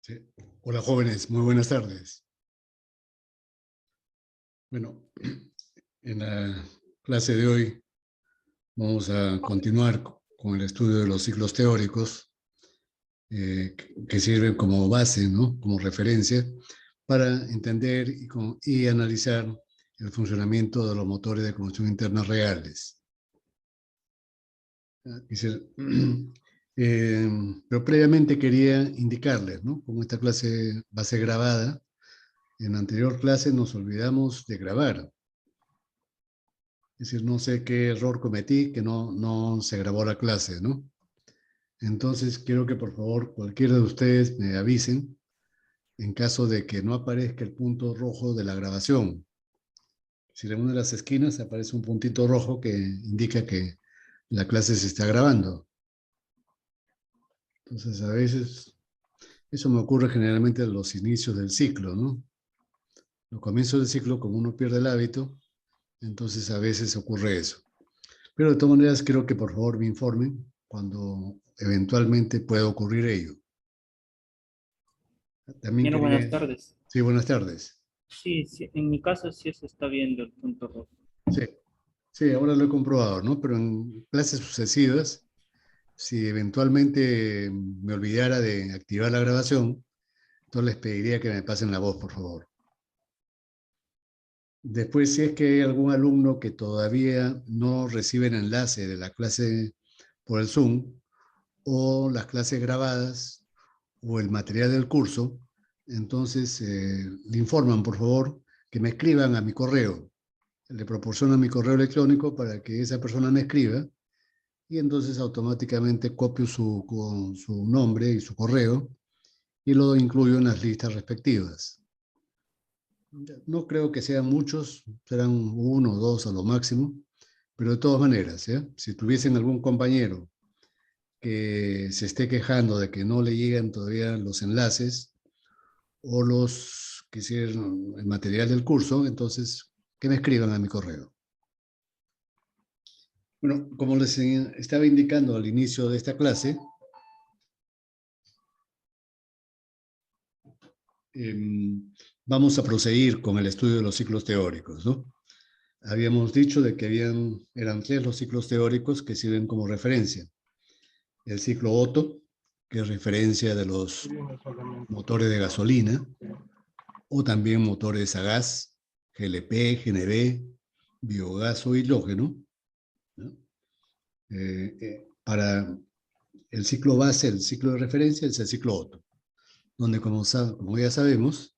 Sí. Hola jóvenes, muy buenas tardes. Bueno, en la clase de hoy vamos a continuar con el estudio de los ciclos teóricos que sirven como base, ¿no? Como referencia para entender y analizar el funcionamiento de los motores de combustión interna reales. Pero previamente quería indicarles, ¿no? Como esta clase va a ser grabada, en la anterior clase nos olvidamos de grabar. Es decir, no sé qué error cometí, que no se grabó la clase, ¿no? Entonces, quiero que por favor cualquiera de ustedes me avisen en caso de que no aparezca el punto rojo de la grabación. Si en una de las esquinas aparece un puntito rojo que indica que la clase se está grabando. Entonces, a veces, eso me ocurre generalmente en los inicios del ciclo, ¿no? Los comienzos del ciclo, como uno pierde el hábito, entonces a veces ocurre eso. Pero de todas maneras, quiero que por favor me informen cuando eventualmente pueda ocurrir ello. También Compañero, quería... buenas tardes. Sí, buenas tardes. Sí, sí, en mi caso sí se está viendo el punto rojo. Sí, sí, ahora lo he comprobado, ¿no? Pero en clases sucesivas, si eventualmente me olvidara de activar la grabación, entonces les pediría que me pasen la voz, por favor. Después, si es que hay algún alumno que todavía no recibe el enlace de la clase por el Zoom, o las clases grabadas, o el material del curso, entonces le informan, por favor, que me escriban a mi correo. Le proporcionan mi correo electrónico para que esa persona me escriba y entonces automáticamente copio con su nombre y su correo y lo incluyo en las listas respectivas. No creo que sean muchos, serán uno o dos a lo máximo, pero de todas maneras, si tuviesen algún compañero que se esté quejando de que no le llegan todavía los enlaces o los que hicieron el material del curso, entonces que me escriban a mi correo. Bueno, como les estaba indicando al inicio de esta clase, vamos a proseguir con el estudio de los ciclos teóricos, ¿no? Habíamos dicho de que eran tres los ciclos teóricos que sirven como referencia. El ciclo Otto, que es referencia de los motores de gasolina, o también motores a gas, GLP, GNV, biogás o hidrógeno, ¿no? Para el ciclo base, el ciclo de referencia, es el ciclo Otto, donde como ya sabemos,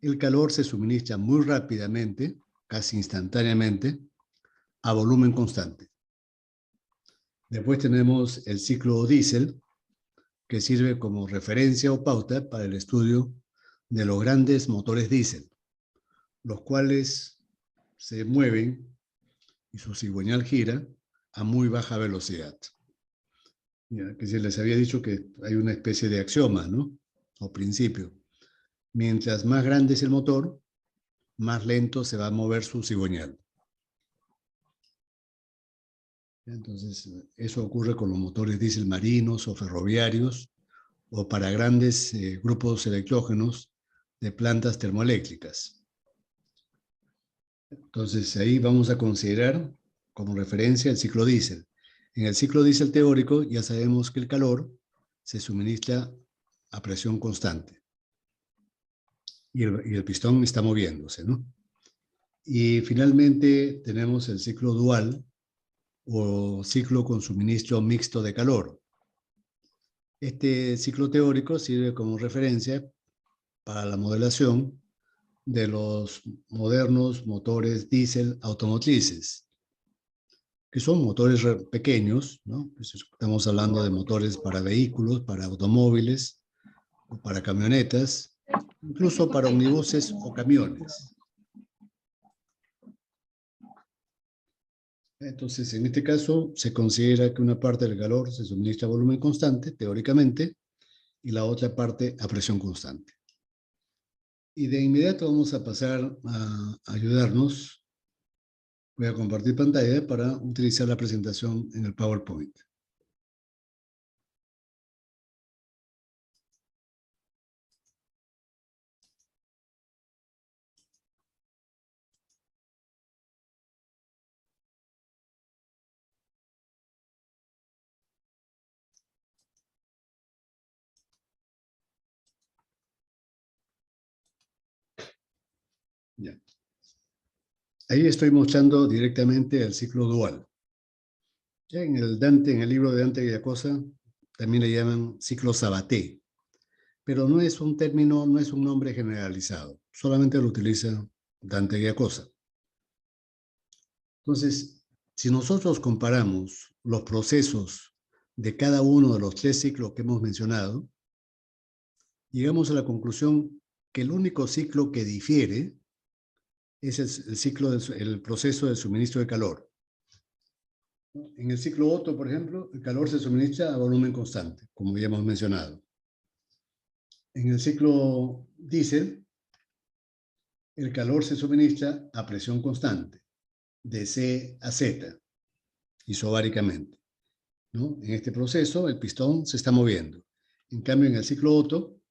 el calor se suministra muy rápidamente, casi instantáneamente, a volumen constante. Después tenemos el ciclo diésel, que sirve como referencia o pauta para el estudio de los grandes motores diésel, los cuales se mueven y su cigüeñal gira a muy baja velocidad. Ya, que se les había dicho que hay una especie de axioma, ¿no? O principio. Mientras más grande es el motor, más lento se va a mover su cigüeñal. Entonces, eso ocurre con los motores diésel marinos o ferroviarios o para grandes grupos electrógenos de plantas termoeléctricas. Entonces, ahí vamos a considerar como referencia el ciclo diésel. En el ciclo diésel teórico ya sabemos que el calor se suministra a presión constante y el pistón está moviéndose, ¿no? Y finalmente tenemos el ciclo dual o ciclo con suministro mixto de calor. Este ciclo teórico sirve como referencia para la modelación de los modernos motores diésel automotrices, que son motores pequeños, ¿no? Estamos hablando de motores para vehículos, para automóviles, o para camionetas, incluso para omnibuses o camiones. Entonces, en este caso, se considera que una parte del calor se suministra a volumen constante, teóricamente, y la otra parte a presión constante. Y de inmediato vamos a pasar a ayudarnos. Voy a compartir pantalla para utilizar la presentación en el PowerPoint. Ya. Ahí estoy mostrando directamente el ciclo dual. Ya en el libro de Dante Giacosa, también le llaman ciclo Sabaté, pero no es un término, no es un nombre generalizado, solamente lo utiliza Dante Giacosa. Entonces, si nosotros comparamos los procesos de cada uno de los 3 ciclos que hemos mencionado, llegamos a la conclusión que el único ciclo que difiere es el proceso de suministro de calor. En el ciclo Otto, por ejemplo, el calor se suministra a volumen constante, como ya hemos mencionado. En el ciclo Diesel, el calor se suministra a presión constante, de C a Z, isobáricamente, ¿no? En este proceso, el pistón se está moviendo. En cambio, en el ciclo Otto,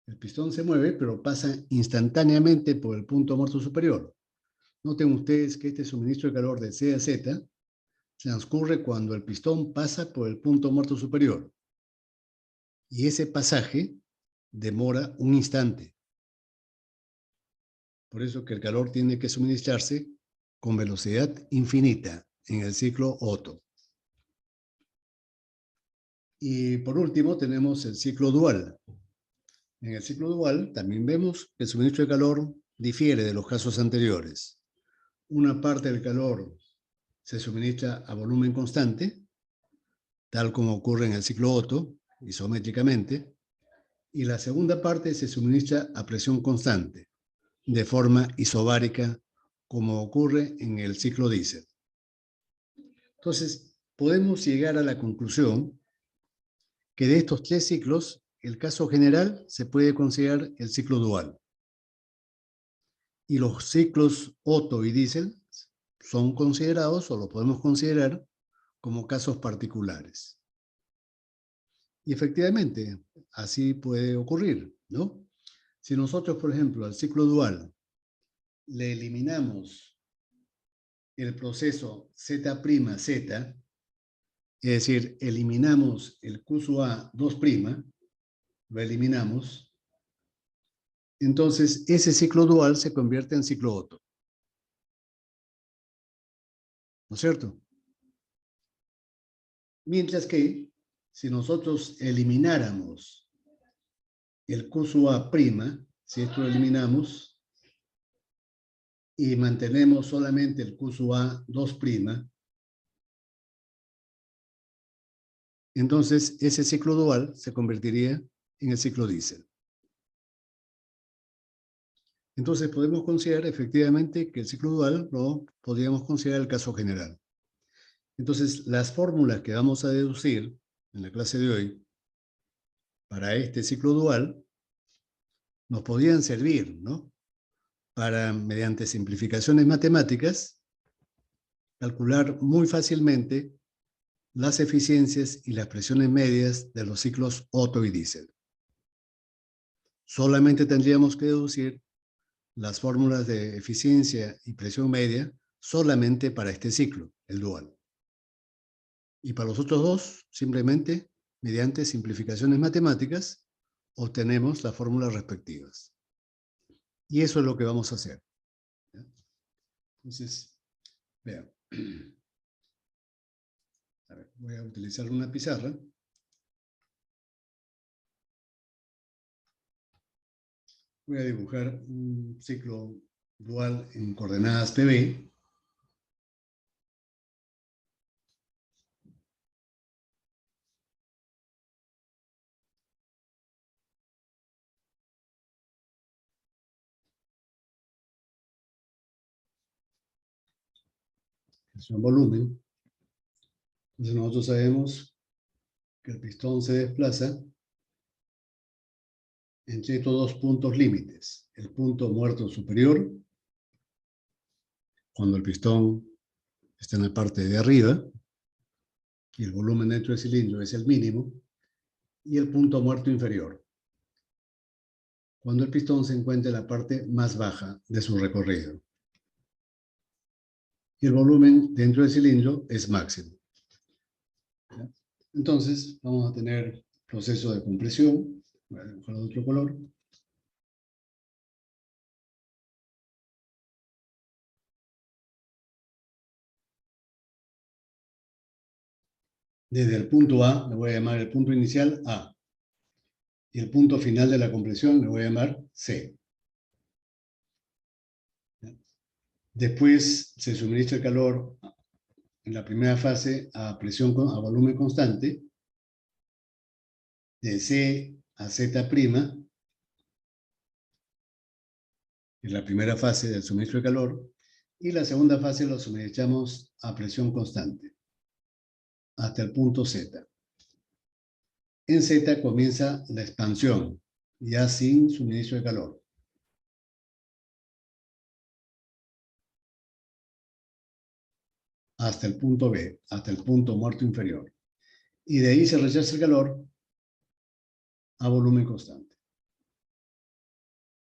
el pistón se mueve, pero pasa instantáneamente por el punto muerto superior. Noten ustedes que este suministro de calor de C a Z transcurre cuando el pistón pasa por el punto muerto superior. Y ese pasaje demora un instante. Por eso que el calor tiene que suministrarse con velocidad infinita en el ciclo Otto. Y por último tenemos el ciclo dual. En el ciclo dual también vemos que el suministro de calor difiere de los casos anteriores. Una parte del calor se suministra a volumen constante, tal como ocurre en el ciclo Otto, isométricamente, y la segunda parte se suministra a presión constante, de forma isobárica, como ocurre en el ciclo Diesel. Entonces, podemos llegar a la conclusión que de estos 3 ciclos, el caso general se puede considerar el ciclo dual. Y los ciclos Otto y Diesel son considerados, o lo podemos considerar, como casos particulares. Y efectivamente, así puede ocurrir, ¿no? Si nosotros, por ejemplo, al ciclo dual le eliminamos el proceso Z', es decir, eliminamos el Q sub A 2', lo eliminamos, entonces ese ciclo dual se convierte en ciclo Otto. ¿No es cierto? Mientras que, si nosotros elimináramos el Q sub A', si esto lo eliminamos, y mantenemos solamente el Q sub A 2', entonces ese ciclo dual se convertiría en el ciclo Diesel. Entonces podemos considerar efectivamente que el ciclo dual lo podríamos considerar el caso general. Entonces las fórmulas que vamos a deducir en la clase de hoy para este ciclo dual nos podrían servir, ¿no? Para, mediante simplificaciones matemáticas, calcular muy fácilmente las eficiencias y las presiones medias de los ciclos Otto y Diesel. Solamente tendríamos que deducir las fórmulas de eficiencia y presión media solamente para este ciclo, el dual. Y para los otros dos, simplemente, mediante simplificaciones matemáticas, obtenemos las fórmulas respectivas. Y eso es lo que vamos a hacer. Entonces, vean. A ver, voy a utilizar una pizarra. Voy a dibujar un ciclo dual en coordenadas PB. Es un volumen. Entonces nosotros sabemos que el pistón se desplaza entre estos dos puntos límites. El punto muerto superior, cuando el pistón está en la parte de arriba, y el volumen dentro del cilindro es el mínimo, y el punto muerto inferior, cuando el pistón se encuentra en la parte más baja de su recorrido. Y el volumen dentro del cilindro es máximo. Entonces, vamos a tener proceso de compresión. Voy a dibujar de otro color. Desde el punto A, le voy a llamar el punto inicial A. Y el punto final de la compresión le voy a llamar C. Después se suministra el calor en la primera fase a volumen constante, de C a Z', en la primera fase del suministro de calor, y la segunda fase lo suministramos a presión constante, hasta el punto Z. En Z comienza la expansión, ya sin suministro de calor. Hasta el punto B, hasta el punto muerto inferior. Y de ahí se rechaza el calor a volumen constante.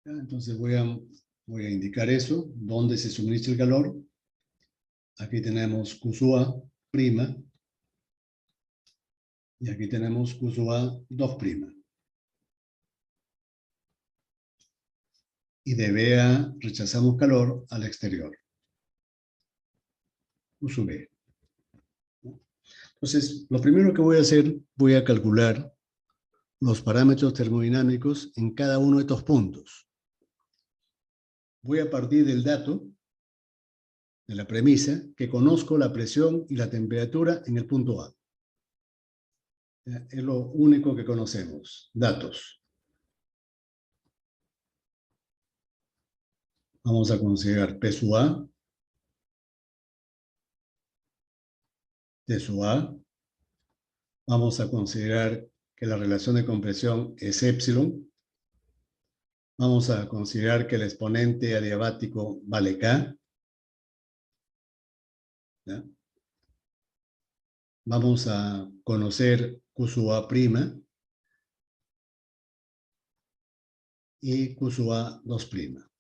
¿Ya? Entonces voy a indicar eso, dónde se suministra el calor. Aquí tenemos Q sub A prima, y aquí tenemos Q sub A 2 prima. Y de B a rechazamos calor al exterior. Q sub B. Entonces, lo primero que voy a hacer, voy a calcular los parámetros termodinámicos en cada uno de estos puntos. Voy a partir del dato, de la premisa, que conozco la presión y la temperatura en el punto A. Es lo único que conocemos. Datos. Vamos a considerar P sub A, T sub A. Vamos a considerar que la relación de compresión es epsilon. Vamos a considerar que el exponente adiabático vale K. ¿Ya? Vamos a conocer Q sub A prima y Q sub A 2 prima.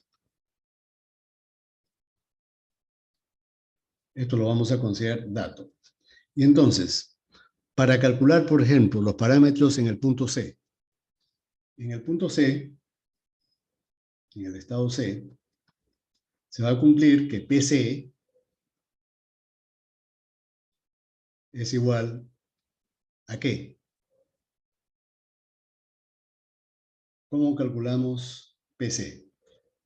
Esto lo vamos a considerar dato. Y entonces, para calcular, por ejemplo, los parámetros en el punto C. En el punto C, en el estado C, se va a cumplir que PC es igual ¿a qué? ¿Cómo calculamos PC?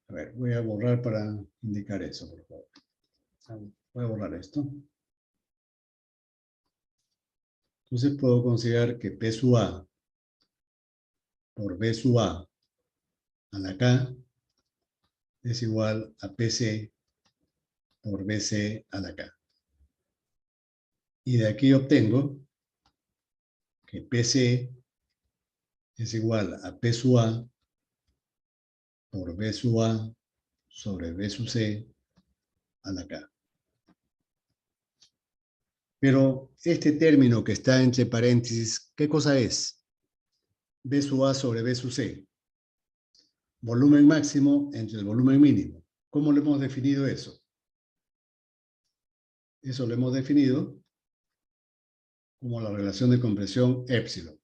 A ver, voy a borrar para indicar eso, por favor. Voy a borrar esto. Entonces puedo considerar que P sub A por B sub A a la K es igual a PC por BC a la K. Y de aquí obtengo que PC es igual a P sub A por B sub A sobre B sub C a la K. Pero este término que está entre paréntesis, ¿qué cosa es? B sub A sobre B sub C. Volumen máximo entre el volumen mínimo. ¿Cómo lo hemos definido eso? Eso lo hemos definido como la relación de compresión epsilon.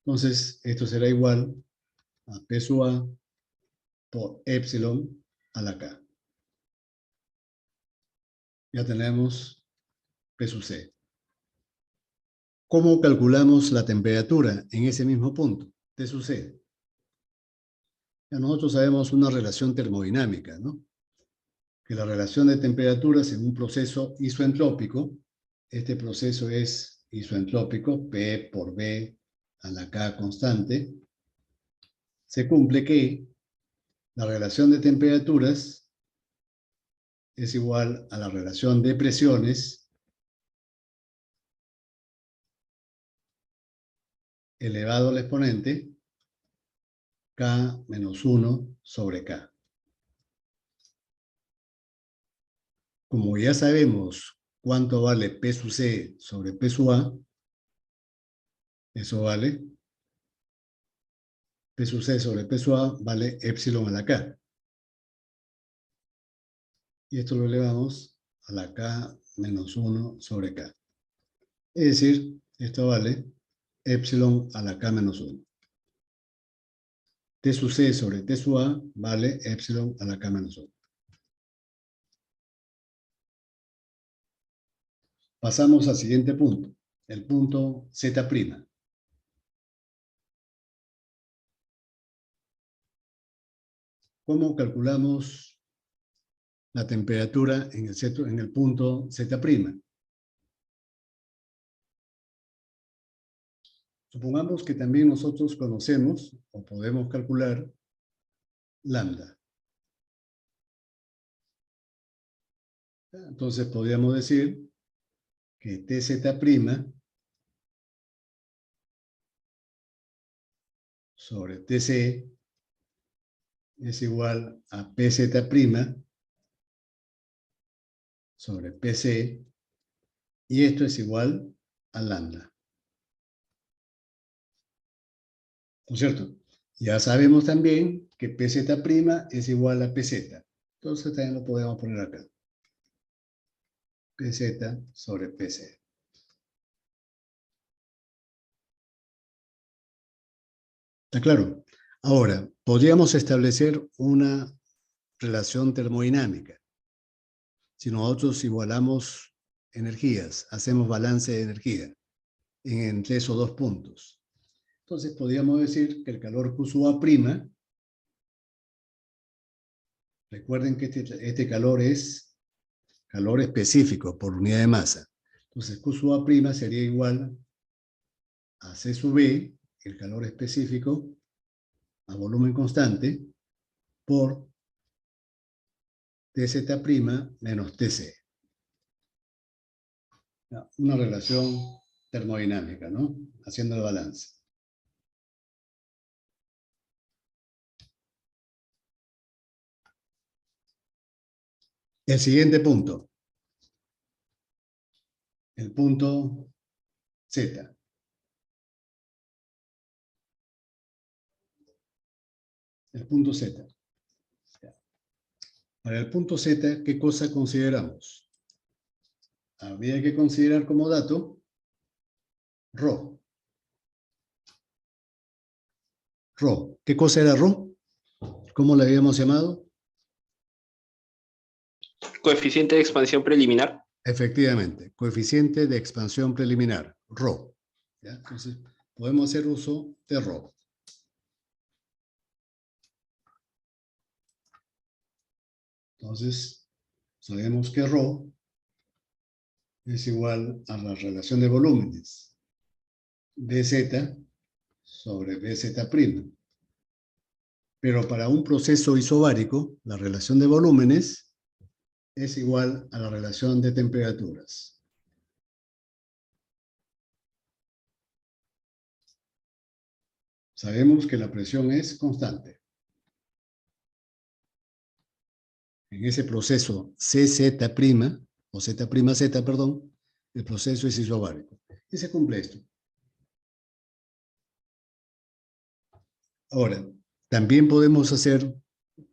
Entonces, esto será igual a P sub A por epsilon a la K. Ya tenemos P sub C. ¿Cómo calculamos la temperatura en ese mismo punto? T sub C. Ya nosotros sabemos una relación termodinámica, ¿no? Que la relación de temperaturas en un proceso isoentrópico, este proceso es isoentrópico, P por B a la K constante, se cumple que la relación de temperaturas es igual a la relación de presiones elevado al exponente K menos 1 sobre K. Como ya sabemos cuánto vale P sub C sobre P sub A, eso vale P sub C sobre P sub A vale epsilon a la K. Y esto lo elevamos a la K menos 1 sobre K. Es decir, esto vale epsilon a la K menos 1. T sub C sobre T sub A vale epsilon a la K menos 1. Pasamos al siguiente punto, el punto Z'. ¿Cómo calculamos la temperatura en el punto Z'? Supongamos que también nosotros conocemos o podemos calcular lambda. Entonces podríamos decir que TZ' sobre TC es igual a PZ' sobre PC, y esto es igual a lambda. ¿No es cierto? Ya sabemos también que PZ' es igual a PZ. Entonces también lo podemos poner acá. PZ sobre PC. ¿Está claro? Ahora, podríamos establecer una relación termodinámica. Si nosotros igualamos energías, hacemos balance de energía entre esos dos puntos. Entonces podríamos decir que el calor Q sub A', recuerden que este calor es calor específico por unidad de masa. Entonces Q sub A' sería igual a C sub B, el calor específico, a volumen constante, por TZ' menos TC. Una relación termodinámica, ¿no? Haciendo el balance. El siguiente punto. El punto Z. El punto Z. Para el punto Z, ¿qué cosa consideramos? Habría que considerar como dato Rho. Rho. ¿Qué cosa era Rho? ¿Cómo la habíamos llamado? Coeficiente de expansión preliminar. Efectivamente, coeficiente de expansión preliminar, Rho. ¿Ya? Entonces, podemos hacer uso de Rho. Entonces, sabemos que Rho es igual a la relación de volúmenes dz sobre bz'. Pero para un proceso isobárico, la relación de volúmenes es igual a la relación de temperaturas. Sabemos que la presión es constante. En ese proceso CZ', o Z', perdón, el proceso es isobárico. Y se cumple esto. Ahora, también podemos hacer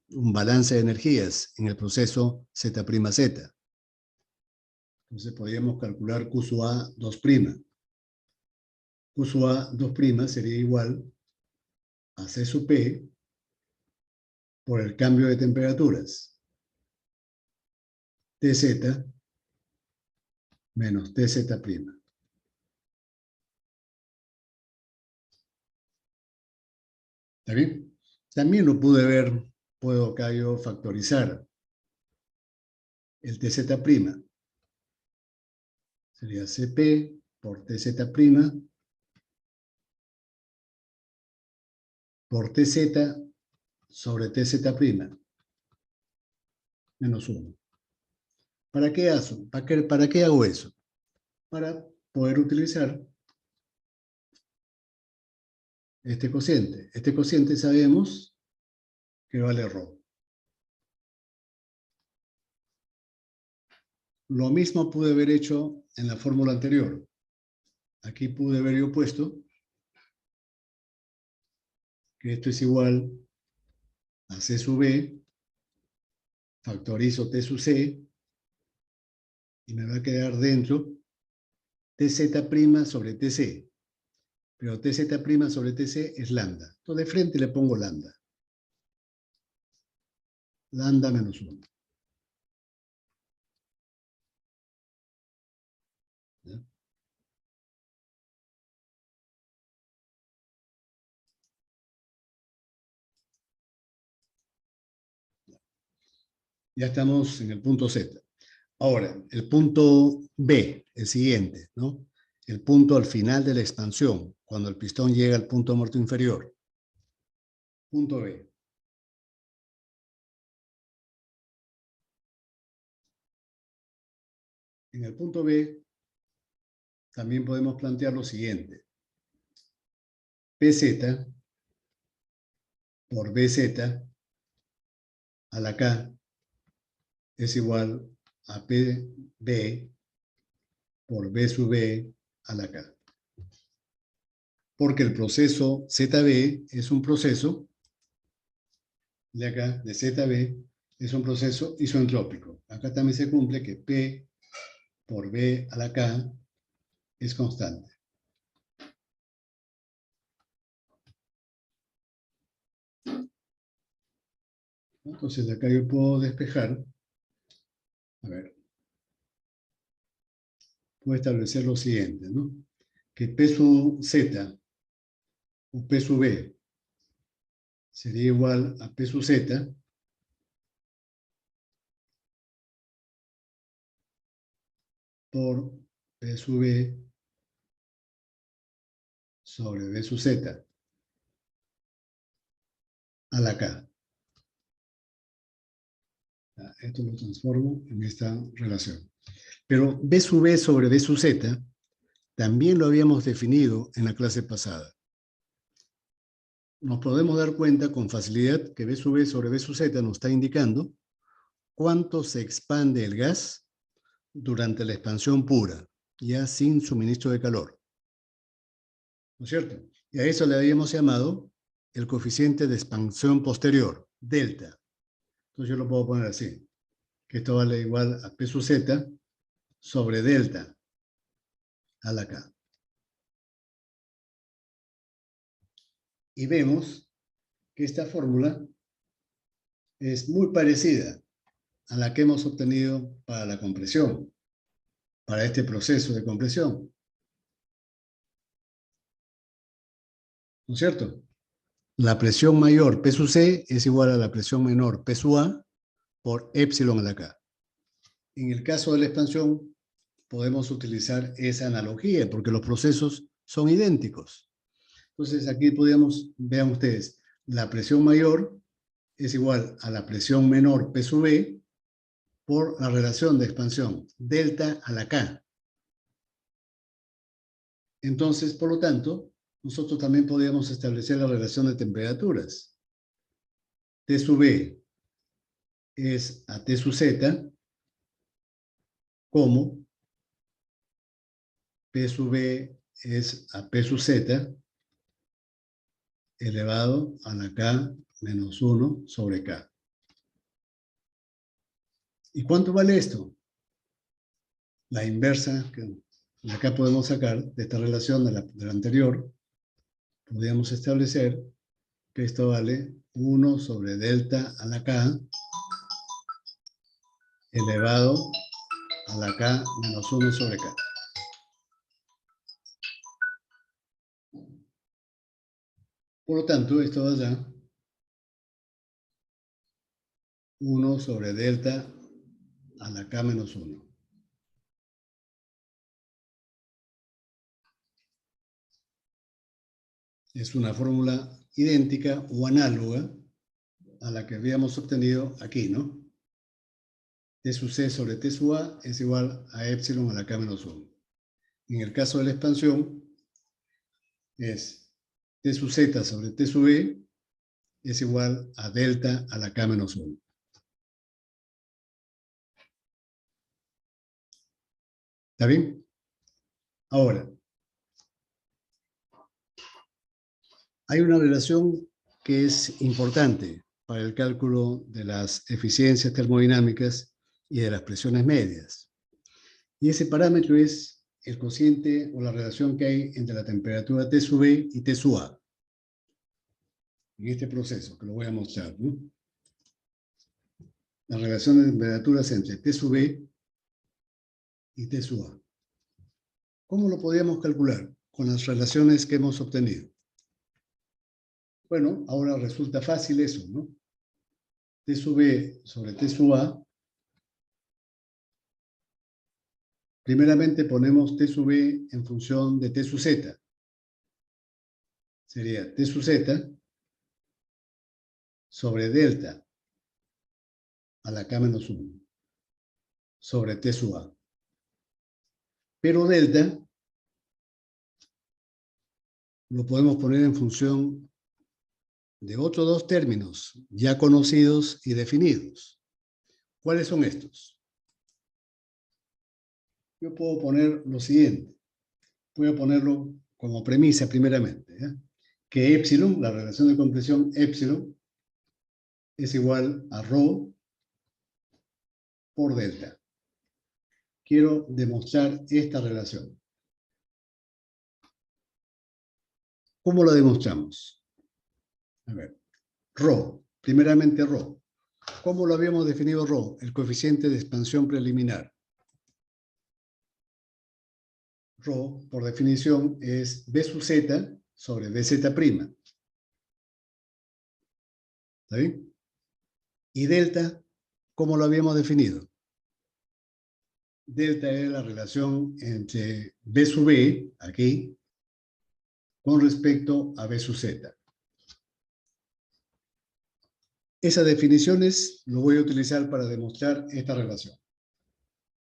un balance de energías en el proceso Z'. Entonces podríamos calcular Q sub A 2'. Q sub A 2' sería igual a C sub P por el cambio de temperaturas. TZ menos TZ'. ¿Está bien? También lo pude ver, puedo acá yo factorizar el TZ'. Sería CP por TZ' por TZ sobre TZ' menos 1. ¿Para qué hago eso? Para poder utilizar este cociente. Este cociente sabemos que vale Rho. Lo mismo pude haber hecho en la fórmula anterior. Aquí pude haber yo puesto que esto es igual a C sub B, factorizo T sub C, y me va a quedar dentro TZ' sobre TC. Pero TZ' sobre TC es lambda. Entonces de frente le pongo lambda. Lambda menos 1. ¿Ya? Ya estamos en el punto Z. Ahora, el punto B, el siguiente, ¿no? El punto al final de la expansión, cuando el pistón llega al punto muerto inferior. Punto B. En el punto B también podemos plantear lo siguiente. PZ por BZ a la K es igual a PB por B sub B a la K. Porque el proceso ZB es un proceso, de acá, de ZB, es un proceso isoentrópico. Acá también se cumple que P por B a la K es constante. Entonces, de acá yo puedo despejar. A ver. Puedo establecer lo siguiente, ¿no? Que P sub Z o P sub B sería igual a P sub Z por P sub B sobre B sub Z a la K. Esto lo transformo en esta relación. Pero B sub B sobre B sub Z también lo habíamos definido en la clase pasada. Nos podemos dar cuenta con facilidad que B sub B sobre B sub Z nos está indicando cuánto se expande el gas durante la expansión pura, ya sin suministro de calor. ¿No es cierto? Y a eso le habíamos llamado el coeficiente de expansión posterior, delta. Entonces yo lo puedo poner así, que esto vale igual a P sub Z sobre delta a la K. Y vemos que esta fórmula es muy parecida a la que hemos obtenido para la compresión, para este proceso de compresión. ¿No es cierto? La presión mayor P sub C es igual a la presión menor P sub A por epsilon a la K. En el caso de la expansión, podemos utilizar esa analogía porque los procesos son idénticos. Entonces, aquí podríamos, vean ustedes, la presión mayor es igual a la presión menor P sub B por la relación de expansión, delta a la K. Entonces, por lo tanto, nosotros también podríamos establecer la relación de temperaturas. T sub B es a T sub Z como P sub B es a P sub Z elevado a la K menos 1 sobre K. ¿Y cuánto vale esto? La inversa que acá podemos sacar de esta relación de la anterior, podríamos establecer que esto vale 1 sobre delta a la K elevado a la K menos 1 sobre K. Por lo tanto, esto va a dar 1 sobre delta a la K menos 1. Es una fórmula idéntica o análoga a la que habíamos obtenido aquí, ¿no? T sub C sobre T sub A es igual a epsilon a la K menos 1. En el caso de la expansión, es T sub Z sobre T sub B es igual a delta a la K menos 1. ¿Está bien? Ahora, hay una relación que es importante para el cálculo de las eficiencias termodinámicas y de las presiones medias. Y ese parámetro es el cociente o la relación que hay entre la temperatura T sub B y T sub A. En este proceso, que lo voy a mostrar, ¿no? La relación de temperaturas entre T sub B y T sub A. ¿Cómo lo podríamos calcular? Con las relaciones que hemos obtenido. Bueno, ahora resulta fácil eso, ¿no? T sub B sobre T sub A. Primeramente ponemos T sub B en función de T sub Z. Sería T sub Z sobre delta a la K-1 sobre T sub A. Pero delta lo podemos poner en función de otros dos términos ya conocidos y definidos. ¿Cuáles son estos? Yo puedo poner lo siguiente. Voy a ponerlo como premisa primeramente, ¿ya? Que épsilon, la relación de compresión épsilon, es igual a rho por delta. Quiero demostrar esta relación. ¿Cómo lo demostramos? A ver, rho, primeramente rho. ¿Cómo lo habíamos definido rho? El coeficiente de expansión preliminar. Rho, por definición, es B sub z sobre BZ'. ¿Está bien? Y delta, ¿cómo lo habíamos definido? Delta es la relación entre B sub B, aquí, con respecto a B sub Z. Esas definiciones lo voy a utilizar para demostrar esta relación.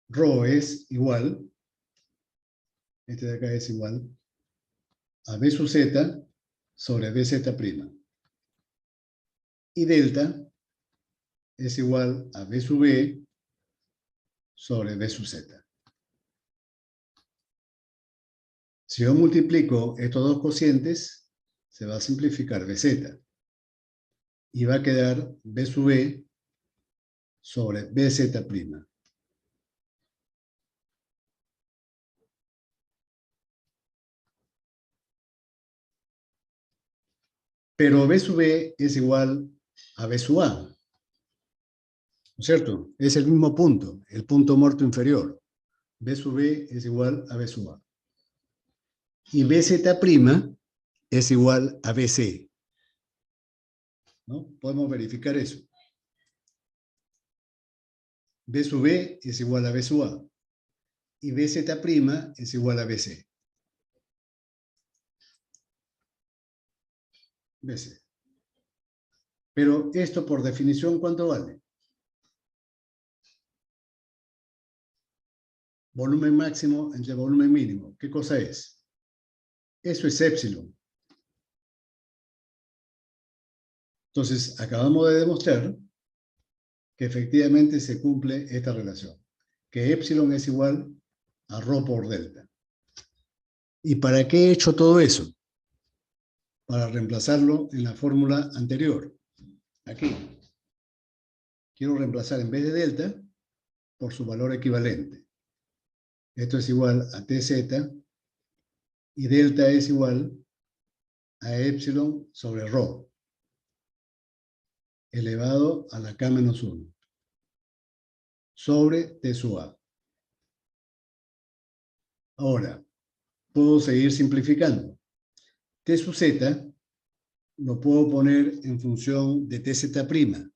Rho es igual, este de acá es igual, a B sub Z sobre BZ'. Y delta es igual a B sub B sobre B sub Z. Si yo multiplico estos dos cocientes, se va a simplificar BZ. Y va a quedar B sub B sobre BZ'. Pero B sub B es igual a B sub A. ¿No es cierto? Es el mismo punto, el punto muerto inferior. B sub B es igual a B sub A. Y BZ' es igual a BC. ¿No? Podemos verificar eso. B sub B es igual a B sub A. Y BZ' es igual a BC. BC. Pero esto por definición, ¿cuánto vale? Volumen máximo entre volumen mínimo. ¿Qué cosa es? Eso es épsilon. Entonces, acabamos de demostrar que efectivamente se cumple esta relación, que épsilon es igual a rho por delta. ¿Y para qué he hecho todo eso? Para reemplazarlo en la fórmula anterior. Aquí. Quiero reemplazar en vez de delta por su valor equivalente. Esto es igual a Tz y delta es igual a épsilon sobre rho elevado a la K-1 sobre T sub A. Ahora, puedo seguir simplificando. T sub Z lo puedo poner en función de Tz'.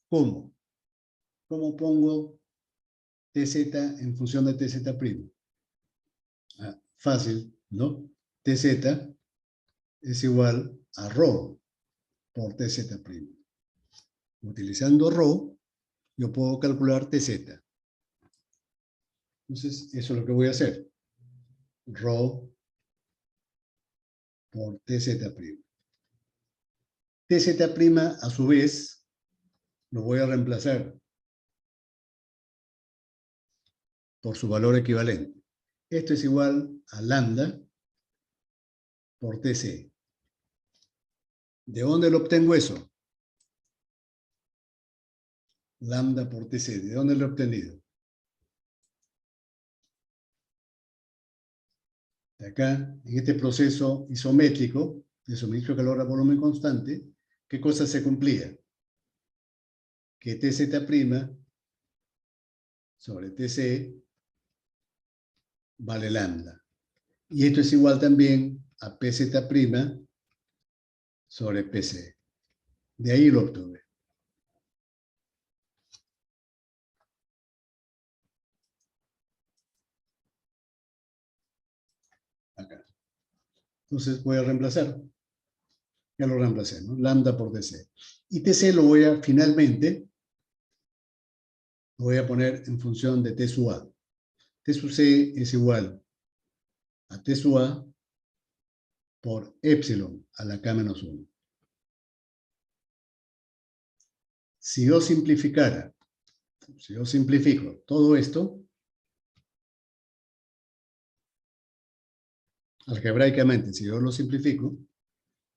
¿Cómo? ¿Cómo pongo Tz en función de Tz'? Fácil, ¿no? Tz es igual a rho por Tz'. Utilizando rho, yo puedo calcular Tz. Entonces, eso es lo que voy a hacer. Rho por Tz'. Tz' a su vez, lo voy a reemplazar por su valor equivalente. Esto es igual a lambda por Tc. ¿De dónde lo obtengo eso? Lambda por Tc. ¿De dónde lo he obtenido? De acá, en este proceso isométrico, de suministro de calor a volumen constante, ¿qué cosa se cumplía? Que Tz' sobre Tc vale lambda. Y esto es igual también a PZ' sobre PC. De ahí lo obtuve. Acá. Entonces voy a reemplazar. Ya lo reemplacé, ¿no? Lambda por TC. Y TC lo voy a, finalmente, lo voy a poner en función de T sub A. T sub C es igual a T sub A por epsilon a la K menos 1. Si yo simplificara, si yo simplifico todo esto, algebraicamente, si yo lo simplifico,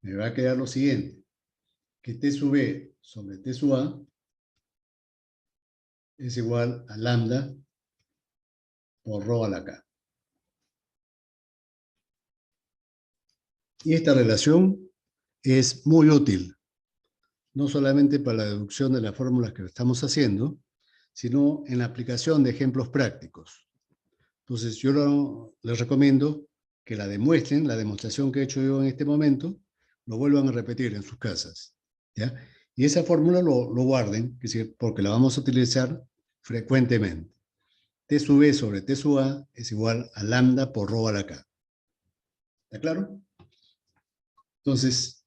me va a quedar lo siguiente, que T sub B sobre T sub A es igual a lambda por rho a la K. Y esta relación es muy útil, no solamente para la deducción de las fórmulas que estamos haciendo, sino en la aplicación de ejemplos prácticos. Entonces, yo les recomiendo que la demuestren, la demostración que he hecho yo en este momento, lo vuelvan a repetir en sus casas, ¿ya? Y esa fórmula lo guarden, porque la vamos a utilizar frecuentemente. T sub B sobre T sub A es igual a lambda por rho a la K. ¿Está claro? Entonces,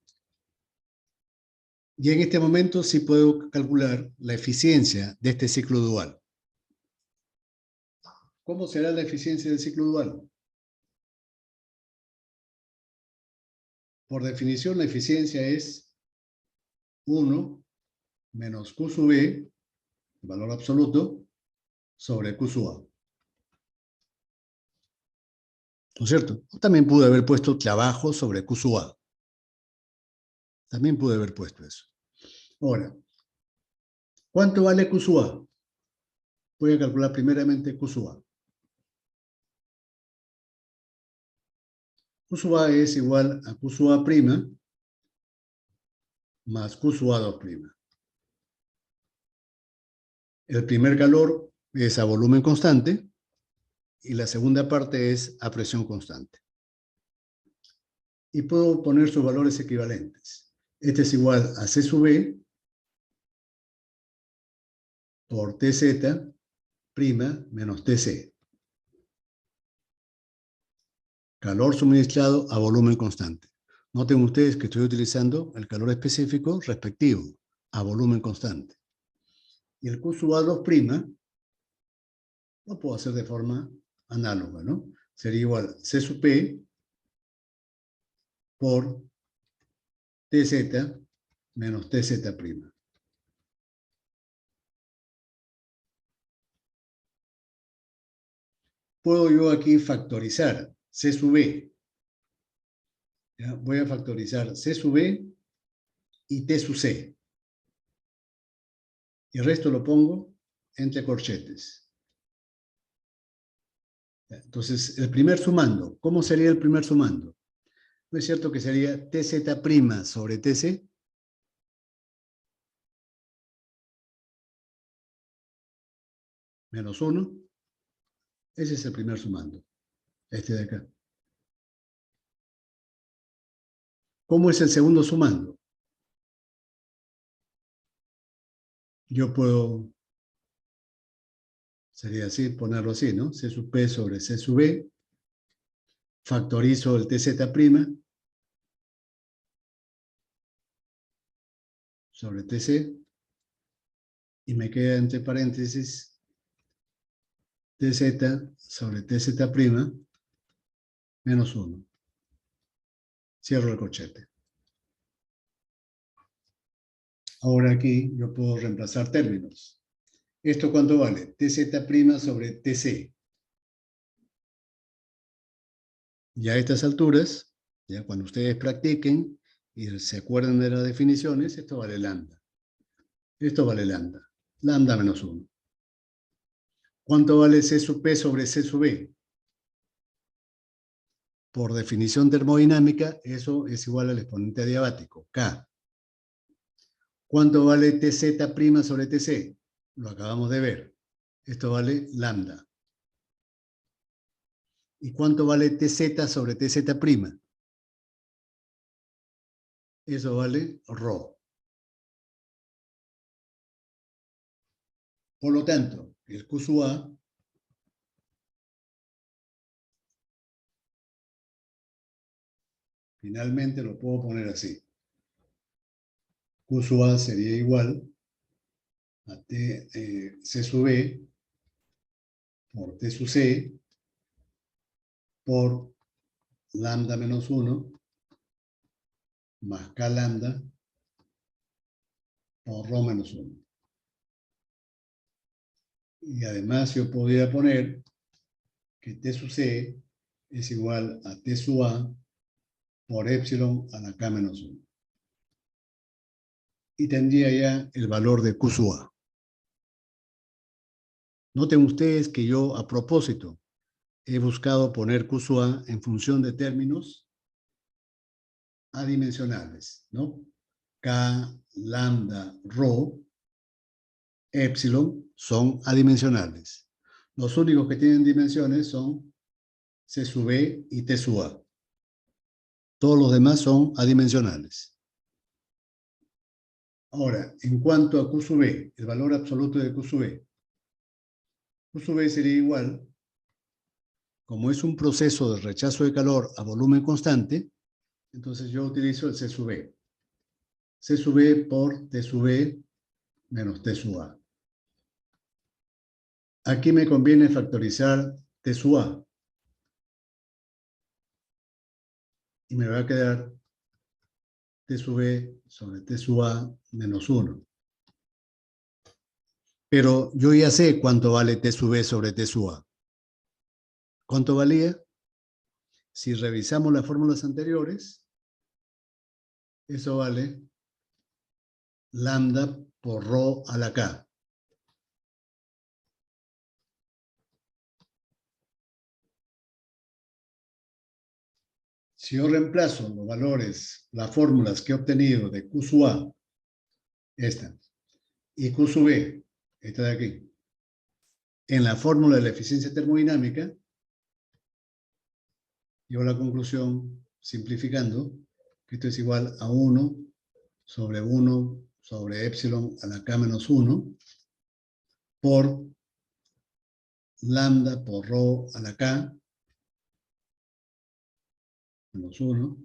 y en este momento sí puedo calcular la eficiencia de este ciclo dual. ¿Cómo será la eficiencia del ciclo dual? Por definición, la eficiencia es 1 menos Q sub B, valor absoluto, sobre Q sub A. ¿No es cierto? También pude haber puesto trabajo sobre Q sub A. También pude haber puesto eso. Ahora, ¿cuánto vale Q sub A? Voy a calcular primeramente Q sub A. Q sub A es igual a Q sub A' más Q sub A 2'. El primer calor es a volumen constante y la segunda parte es a presión constante. Y puedo poner sus valores equivalentes. Este es igual a C sub B por TZ' menos TC. Calor suministrado a volumen constante. Noten ustedes que estoy utilizando el calor específico respectivo a volumen constante. Y el Q sub A 2' lo puedo hacer de forma análoga, ¿no? Sería igual C sub P por TZ menos TZ'. Puedo yo aquí factorizar C sub B. ¿Ya? Voy a factorizar C sub B y T sub C. Y el resto lo pongo entre corchetes. Entonces, el primer sumando, ¿cómo sería el primer sumando? ¿No es cierto que sería TZ' sobre TC? Menos 1. Ese es el primer sumando. Este de acá. ¿Cómo es el segundo sumando? Yo puedo, sería así, ponerlo así, ¿no? C sub P sobre C sub B. Factorizo el TZ' sobre TC. Y me queda entre paréntesis TZ sobre TZ' menos 1. Cierro el corchete. Ahora aquí yo puedo reemplazar términos. ¿Esto cuánto vale? TZ' sobre TC. Ya a estas alturas, ya cuando ustedes practiquen y se acuerden de las definiciones, esto vale lambda. Esto vale lambda. Lambda menos 1. ¿Cuánto vale C sub P sobre C sub B? Por definición termodinámica, eso es igual al exponente adiabático, K. ¿Cuánto vale TZ' sobre TC? Lo acabamos de ver. Esto vale lambda. ¿Y cuánto vale TZ sobre TZ'? Eso vale ρ. Por lo tanto, el Q sub A finalmente lo puedo poner así. Q sub A sería igual a C sub B por T sub C por lambda menos 1 más K lambda por ρ menos 1. Y además yo podría poner que T sub C es igual a T sub A por epsilon a la K menos 1. Y tendría ya el valor de Q sub A. Noten ustedes que yo, a propósito, he buscado poner Q sub A en función de términos adimensionales, ¿no? K, lambda, ρ, epsilon son adimensionales. Los únicos que tienen dimensiones son C sub B y T sub A. Todos los demás son adimensionales. Ahora, en cuanto a Q sub B, el valor absoluto de Q sub B. Q sub B sería igual, como es un proceso de rechazo de calor a volumen constante, entonces yo utilizo el C sub B. C sub B por T sub B menos T sub A. Aquí me conviene factorizar T sub A. Y me va a quedar T sub B sobre T sub A menos 1. Pero yo ya sé cuánto vale T sub B sobre T sub A. ¿Cuánto valía? Si revisamos las fórmulas anteriores, eso vale lambda por ρ a la K. Si yo reemplazo los valores, las fórmulas que he obtenido de Q sub A, esta, y Q sub B, esta de aquí, en la fórmula de la eficiencia termodinámica, llego a la conclusión, simplificando, que esto es igual a 1 sobre epsilon a la K menos 1 por lambda por ρ a la K menos 1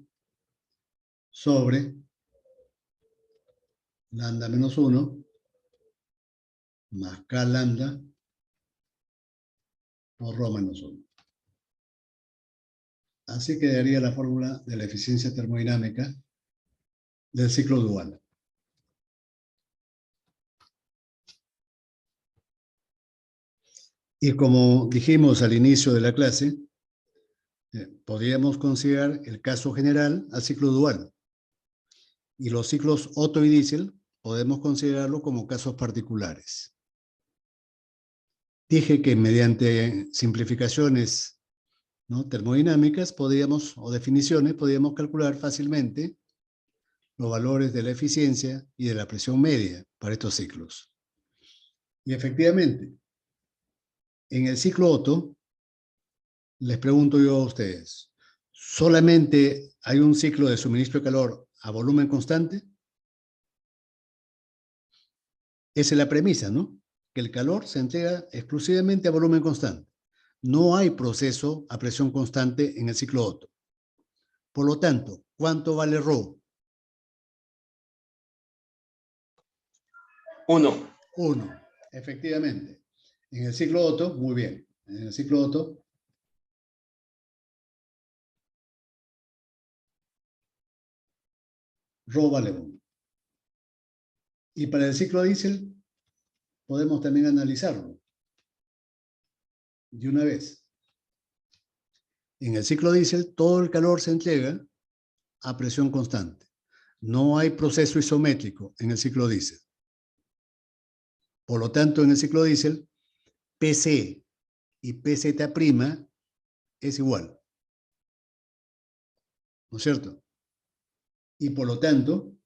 sobre lambda menos 1 más K lambda por ρ menos 1. Así quedaría la fórmula de la eficiencia termodinámica del ciclo dual. Y como dijimos al inicio de la clase, podríamos considerar el caso general al ciclo dual. Y los ciclos Otto y Diesel podemos considerarlo como casos particulares. Dije que mediante simplificaciones, ¿no?, termodinámicas podíamos, o definiciones, podíamos calcular fácilmente los valores de la eficiencia y de la presión media para estos ciclos. Y efectivamente, en el ciclo Otto, les pregunto yo a ustedes, ¿solamente hay un ciclo de suministro de calor a volumen constante? Esa es la premisa, ¿no? Que el calor se entrega exclusivamente a volumen constante. No hay proceso a presión constante en el ciclo Otto. Por lo tanto, ¿cuánto vale ρ? 1. 1, efectivamente. En el ciclo Otto, muy bien. En el ciclo Otto, ρ vale 1. Y para el ciclo diésel, podemos también analizarlo de una vez. En el ciclo diésel, todo el calor se entrega a presión constante. No hay proceso isométrico en el ciclo diésel. Por lo tanto, en el ciclo diésel, PC y PZ' es igual. ¿No es cierto? Y por lo tanto,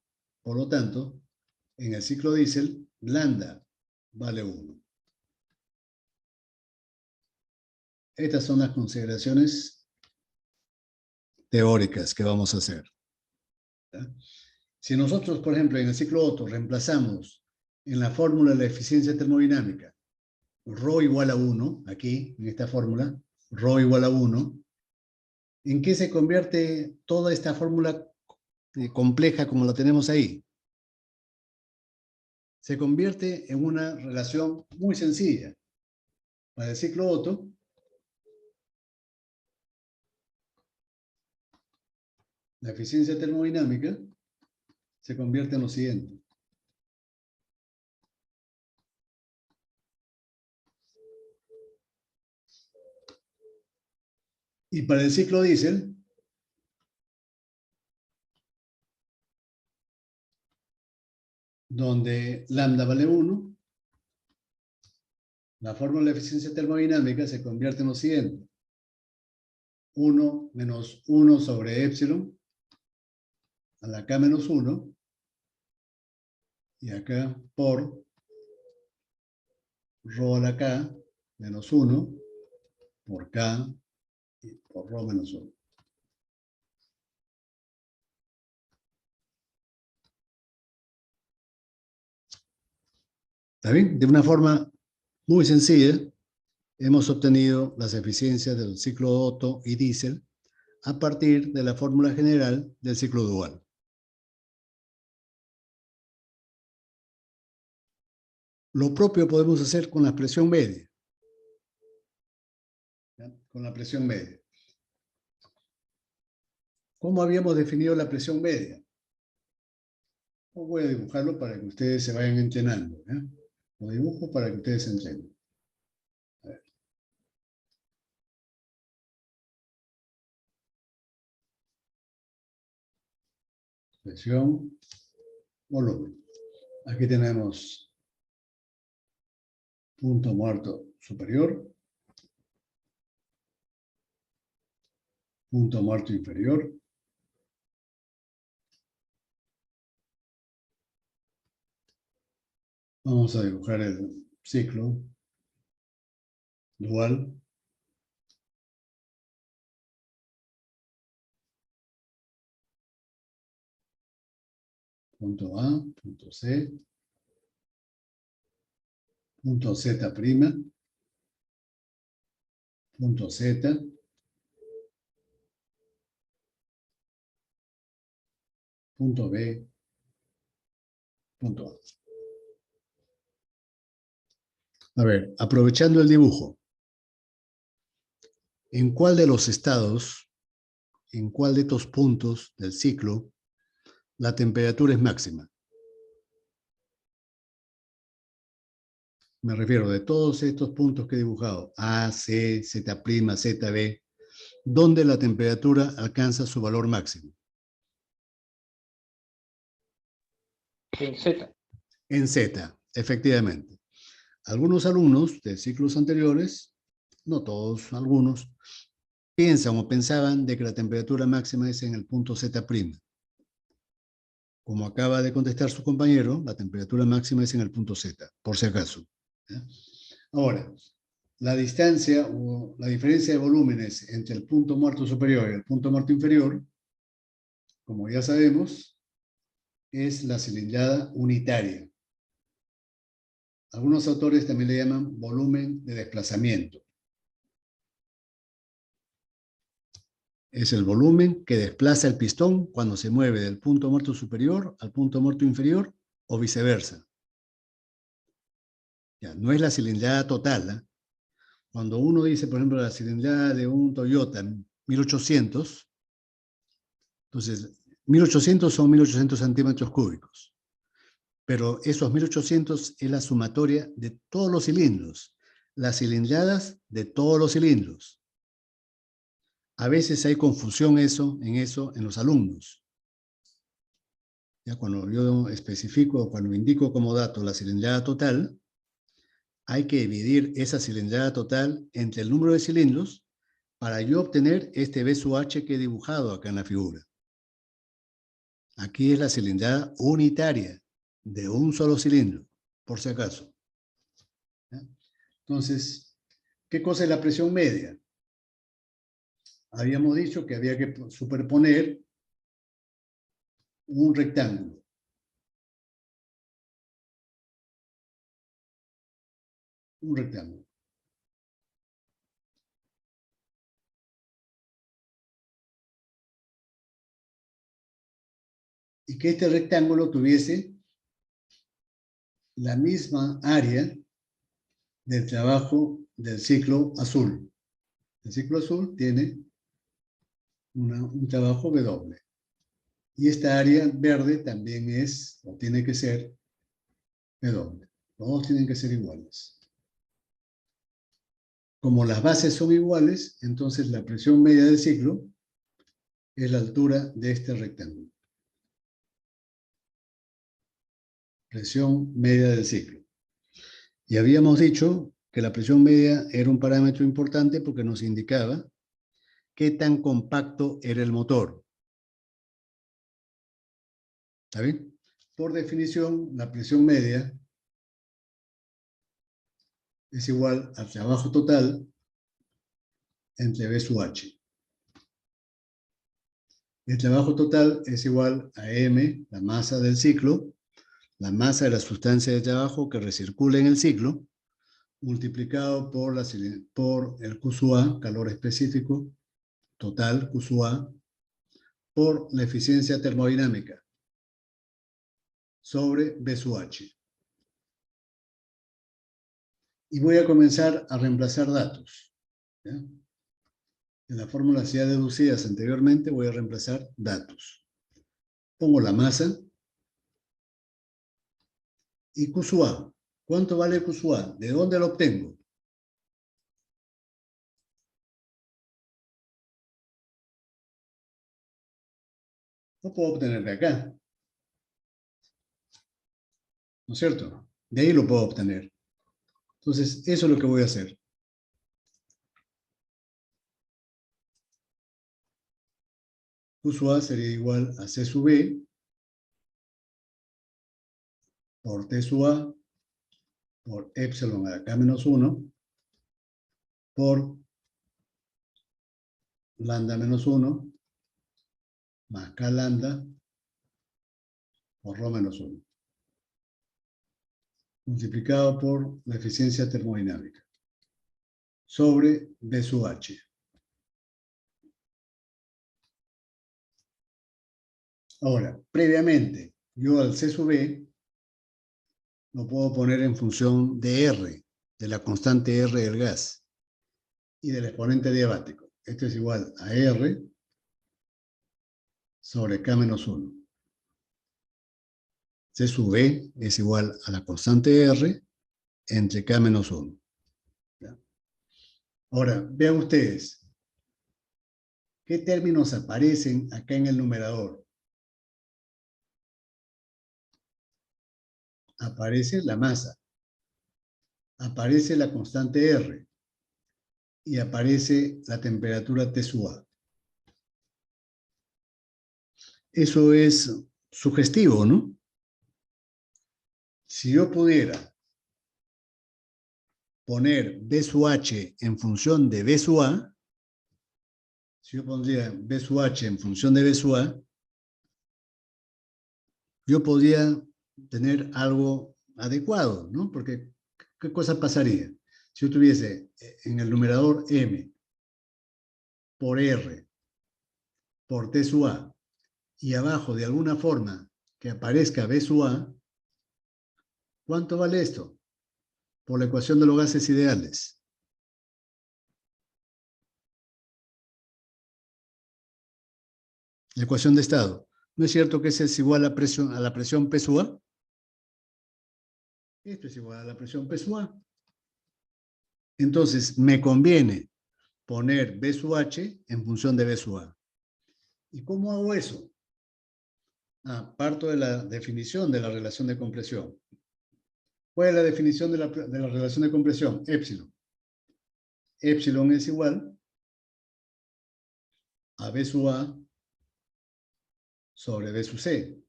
en el ciclo diésel, lambda vale 1. estas son las consideraciones teóricas que vamos a hacer. ¿Ya? Si nosotros, por ejemplo, en el ciclo Otto reemplazamos en la fórmula de la eficiencia termodinámica ρ igual a 1, aquí, en esta fórmula, ρ igual a 1, ¿en qué se convierte toda esta fórmula compleja como la tenemos ahí? Se convierte en una relación muy sencilla. Para el ciclo Otto, la eficiencia termodinámica se convierte en lo siguiente. Y para el ciclo diésel, donde lambda vale 1, la fórmula de eficiencia termodinámica se convierte en lo siguiente. 1 menos 1 sobre epsilon a la K menos 1 y acá por ρ a la K menos 1 por K y por ρ menos 1. ¿Está bien? De una forma muy sencilla, hemos obtenido las eficiencias del ciclo Otto y diésel a partir de la fórmula general del ciclo dual. Lo propio podemos hacer con la presión media. ¿Ya? Con la presión media. ¿Cómo habíamos definido la presión media? Voy a dibujarlo para que ustedes se vayan entrenando. ¿Ya? Lo dibujo para que ustedes se entrenen. A ver. Presión, volumen. Aquí tenemos punto muerto superior, punto muerto inferior, vamos a dibujar el ciclo dual. Punto A, punto C, punto Z prima, punto Z, punto B, punto A. A ver, aprovechando el dibujo, ¿en cuál de los estados, en cuál de estos puntos del ciclo, la temperatura es máxima? Me refiero de todos estos puntos que he dibujado, A, C, Z', Z, B, ¿dónde la temperatura alcanza su valor máximo? En Z. En Z, efectivamente. Algunos alumnos de ciclos anteriores, no todos, algunos, piensan o pensaban de que la temperatura máxima es en el punto Z'. Como acaba de contestar su compañero, la temperatura máxima es en el punto Z, por si acaso. ¿Ya? Ahora, la distancia o la diferencia de volúmenes entre el punto muerto superior y el punto muerto inferior, como ya sabemos, es la cilindrada unitaria. Algunos autores también le llaman volumen de desplazamiento. Es el volumen que desplaza el pistón cuando se mueve del punto muerto superior al punto muerto inferior o viceversa. Ya, no es la cilindrada total, ¿eh? Cuando uno dice, por ejemplo, la cilindrada de un Toyota 1800, entonces 1800 son 1800 centímetros cúbicos. Pero esos 1800 es la sumatoria de todos los cilindros, las cilindradas de todos los cilindros. A veces hay confusión en los alumnos. Ya cuando yo especifico, cuando indico como dato la cilindrada total, hay que dividir esa cilindrada total entre el número de cilindros para yo obtener este B sub H que he dibujado acá en la figura. Aquí es la cilindrada unitaria de un solo cilindro, por si acaso. ¿Ya? Entonces, ¿qué cosa es la presión media? habíamos dicho que había que superponer un rectángulo. Un rectángulo. Y que este rectángulo tuviese la misma área del trabajo del ciclo azul. El ciclo azul tiene un trabajo W. Y esta área verde también es, o tiene que ser, W. Los dos tienen que ser iguales. Como las bases son iguales, entonces la presión media del ciclo es la altura de este rectángulo. Presión media del ciclo. Y habíamos dicho que la presión media era un parámetro importante porque nos indicaba qué tan compacto era el motor. ¿Está bien? Por definición, la presión media es igual al trabajo total entre B sub H. El trabajo total es igual a M, la masa del ciclo, la masa de la sustancia de trabajo que recircula en el ciclo, multiplicado por el Q sub A, calor específico, total Q sub A, por la eficiencia termodinámica, sobre B sub H. Y voy a comenzar a reemplazar datos. ¿Ya? En las fórmulas ya deducidas anteriormente voy a reemplazar datos. Pongo la masa y Q sub A. ¿Cuánto vale Q sub A? ¿De dónde lo obtengo? No puedo obtener de acá. ¿No es cierto? De ahí lo puedo obtener. Entonces, eso es lo que voy a hacer. Q sub A sería igual a C sub B por T sub A por epsilon a la K menos 1 por lambda menos 1 más K lambda por rho menos 1. Multiplicado por la eficiencia termodinámica sobre B sub H. Ahora, previamente, yo al C sub B lo puedo poner en función de R, de la constante R del gas y del exponente diabático. Esto es igual a R sobre K menos 1. C sub B es igual a la constante R entre K menos 1. ¿Ya? Ahora, vean ustedes, ¿qué términos aparecen acá en el numerador? Aparece la masa, aparece la constante R y aparece la temperatura T sub A. Eso es sugestivo, ¿no? Si yo pudiera poner B sub H en función de B sub A, si yo pondría B sub H en función de B sub A, yo podría tener algo adecuado, ¿no? Porque, ¿qué cosa pasaría? Si yo tuviese en el numerador M por R por T sub A y abajo de alguna forma que aparezca B sub A, ¿cuánto vale esto? Por la ecuación de los gases ideales. La ecuación de estado. ¿No es cierto que ese es igual a la presión P sub A? Esto es igual a la presión P sub A. Entonces, me conviene poner B sub H en función de B sub A. ¿Y cómo hago eso? Parto de la definición de la relación de compresión. ¿Cuál es la definición de la relación de compresión? Épsilon. Épsilon es igual a B sub A sobre B sub C.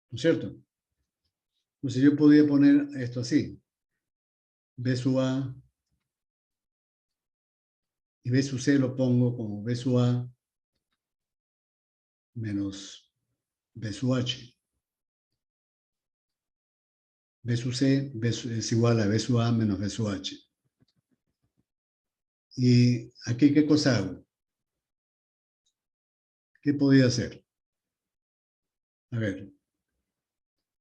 ¿No es cierto? Entonces yo podría poner esto así. B sub A Y B sub C lo pongo como B sub A menos B sub H. B sub C es igual a B sub A menos B sub H. ¿Y aquí qué cosa hago? ¿Qué podía hacer? A ver,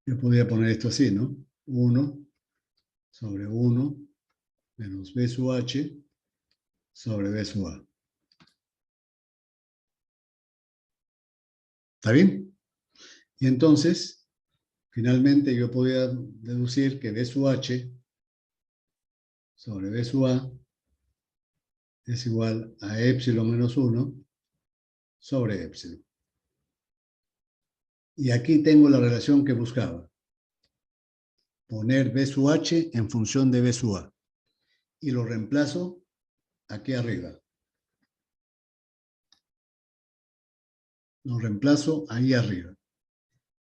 yo podía poner esto así, ¿no? 1 sobre 1 menos B sub H sobre B sub A. ¿Está bien? Y entonces, finalmente yo podía deducir que B sub H sobre B sub A es igual a epsilon menos 1 sobre epsilon. Y aquí tengo la relación que buscaba. Poner B sub H en función de B sub A. Y lo reemplazo aquí arriba. Lo reemplazo ahí arriba.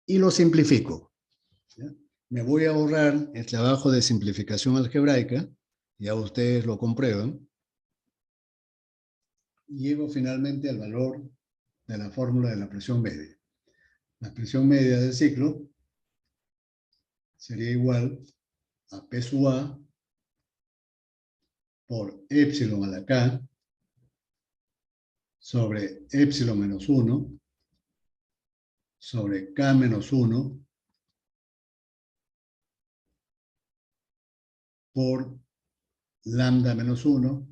Y lo simplifico. ¿Ya? Me voy a ahorrar el trabajo de simplificación algebraica. Ya ustedes lo comprueban. Y llego finalmente al valor de la fórmula de la presión media. La presión media del ciclo sería igual a P sub A por epsilon a la K sobre epsilon menos 1 sobre K menos 1 por lambda menos 1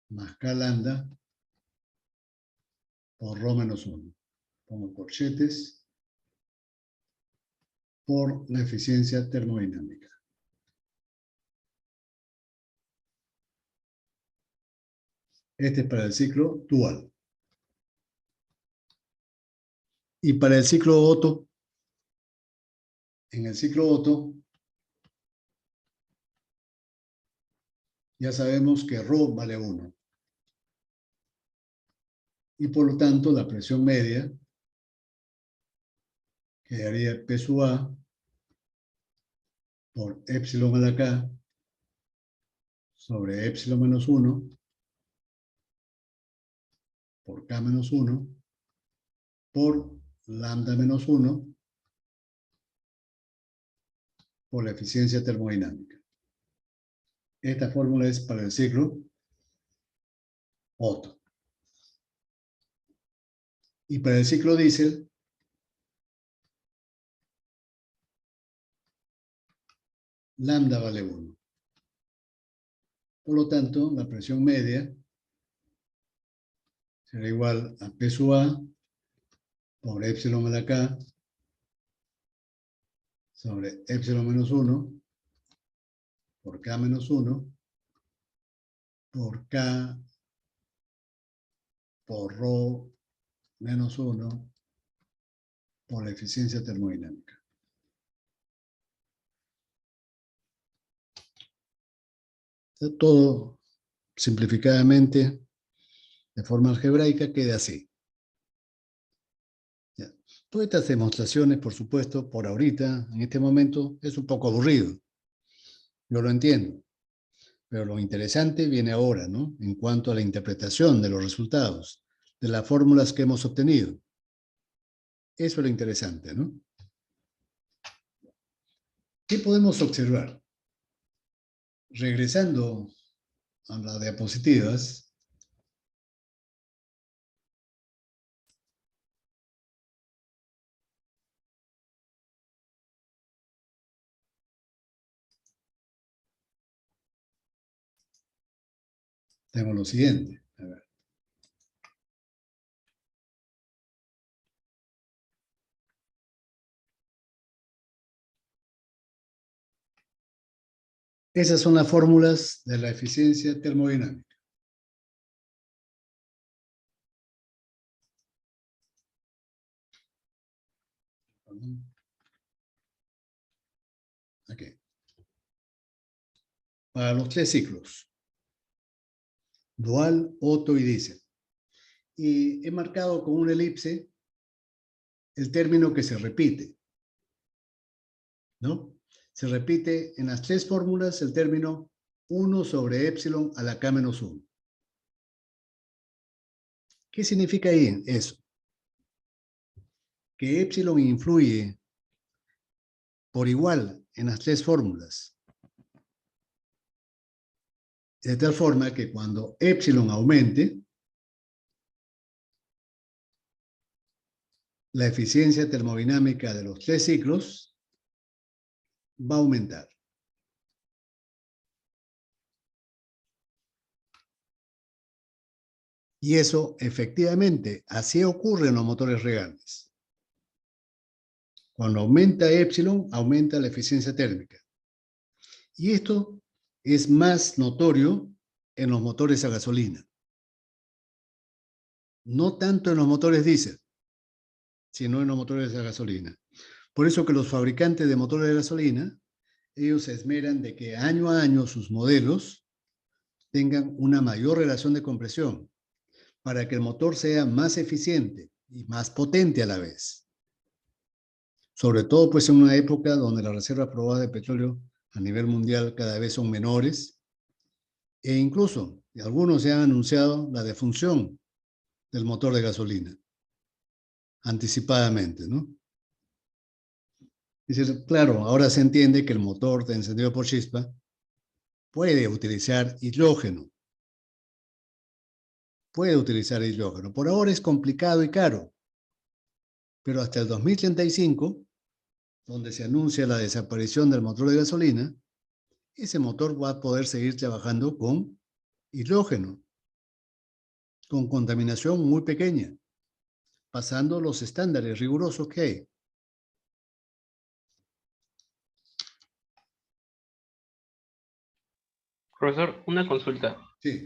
más K lambda por rho menos 1. Pongo corchetes por la eficiencia termodinámica. Este es para el ciclo dual. Y para el ciclo Otto, en el ciclo Otto, ya sabemos que rho vale 1. Y por lo tanto, la presión media quedaría P sub A por epsilon a la K sobre epsilon menos 1 por K menos 1 por lambda menos 1 por la eficiencia termodinámica. Esta fórmula es para el ciclo Otto. Y para el ciclo diésel, lambda vale 1. Por lo tanto, la presión media será igual a P sub A por epsilon a la K sobre epsilon menos 1 por K menos 1 por K por rho menos 1 por la eficiencia termodinámica. Todo simplificadamente, de forma algebraica, queda así. ¿Ya? Todas estas demostraciones, por supuesto, por ahorita, en este momento, es un poco aburrido. Yo lo entiendo. Pero lo interesante viene ahora, ¿no? En cuanto a la interpretación de los resultados, de las fórmulas que hemos obtenido. Eso es lo interesante, ¿no? ¿Qué podemos observar? Regresando a las diapositivas, tengo lo siguiente. A ver. Esas son las fórmulas de la eficiencia termodinámica. Aquí. Para los tres ciclos. Dual, Otto y diésel. Y he marcado con una elipse el término que se repite, ¿no? Se repite en las tres fórmulas el término 1 sobre epsilon a la K-1. ¿Qué significa ahí eso? Que epsilon influye por igual en las tres fórmulas. De tal forma que cuando epsilon aumente, la eficiencia termodinámica de los tres ciclos va a aumentar. Y eso, efectivamente, así ocurre en los motores regantes. Cuando aumenta epsilon, aumenta la eficiencia térmica. Y esto es más notorio en los motores a gasolina. No tanto en los motores diésel, sino en los motores a gasolina. Por eso que los fabricantes de motores de gasolina, ellos se esmeran de que año a año sus modelos tengan una mayor relación de compresión para que el motor sea más eficiente y más potente a la vez. Sobre todo pues en una época donde las reservas probadas de petróleo a nivel mundial cada vez son menores e incluso algunos ya han anunciado la defunción del motor de gasolina anticipadamente, ¿no? Es decir, claro, ahora se entiende que el motor de encendido por chispa puede utilizar hidrógeno. Puede utilizar hidrógeno. Por ahora es complicado y caro, pero hasta el 2035, donde se anuncia la desaparición del motor de gasolina, ese motor va a poder seguir trabajando con hidrógeno, con contaminación muy pequeña, pasando los estándares rigurosos que hay. Profesor, una consulta. Sí,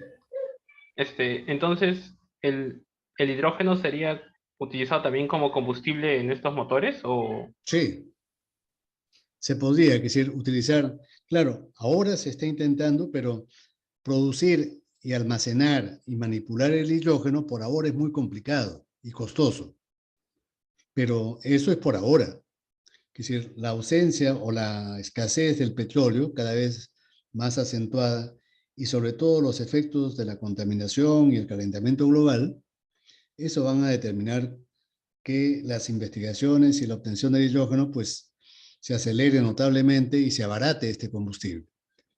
Entonces, ¿el hidrógeno sería utilizado también como combustible en estos motores? ¿O sí. Se podría, es decir, utilizar, claro, ahora se está intentando, pero producir y almacenar y manipular el hidrógeno por ahora es muy complicado y costoso. Pero eso es por ahora. Es decir, la ausencia o la escasez del petróleo cada vez más acentuada y sobre todo los efectos de la contaminación y el calentamiento global, eso van a determinar que las investigaciones y la obtención del hidrógeno pues se acelere notablemente y se abarate este combustible.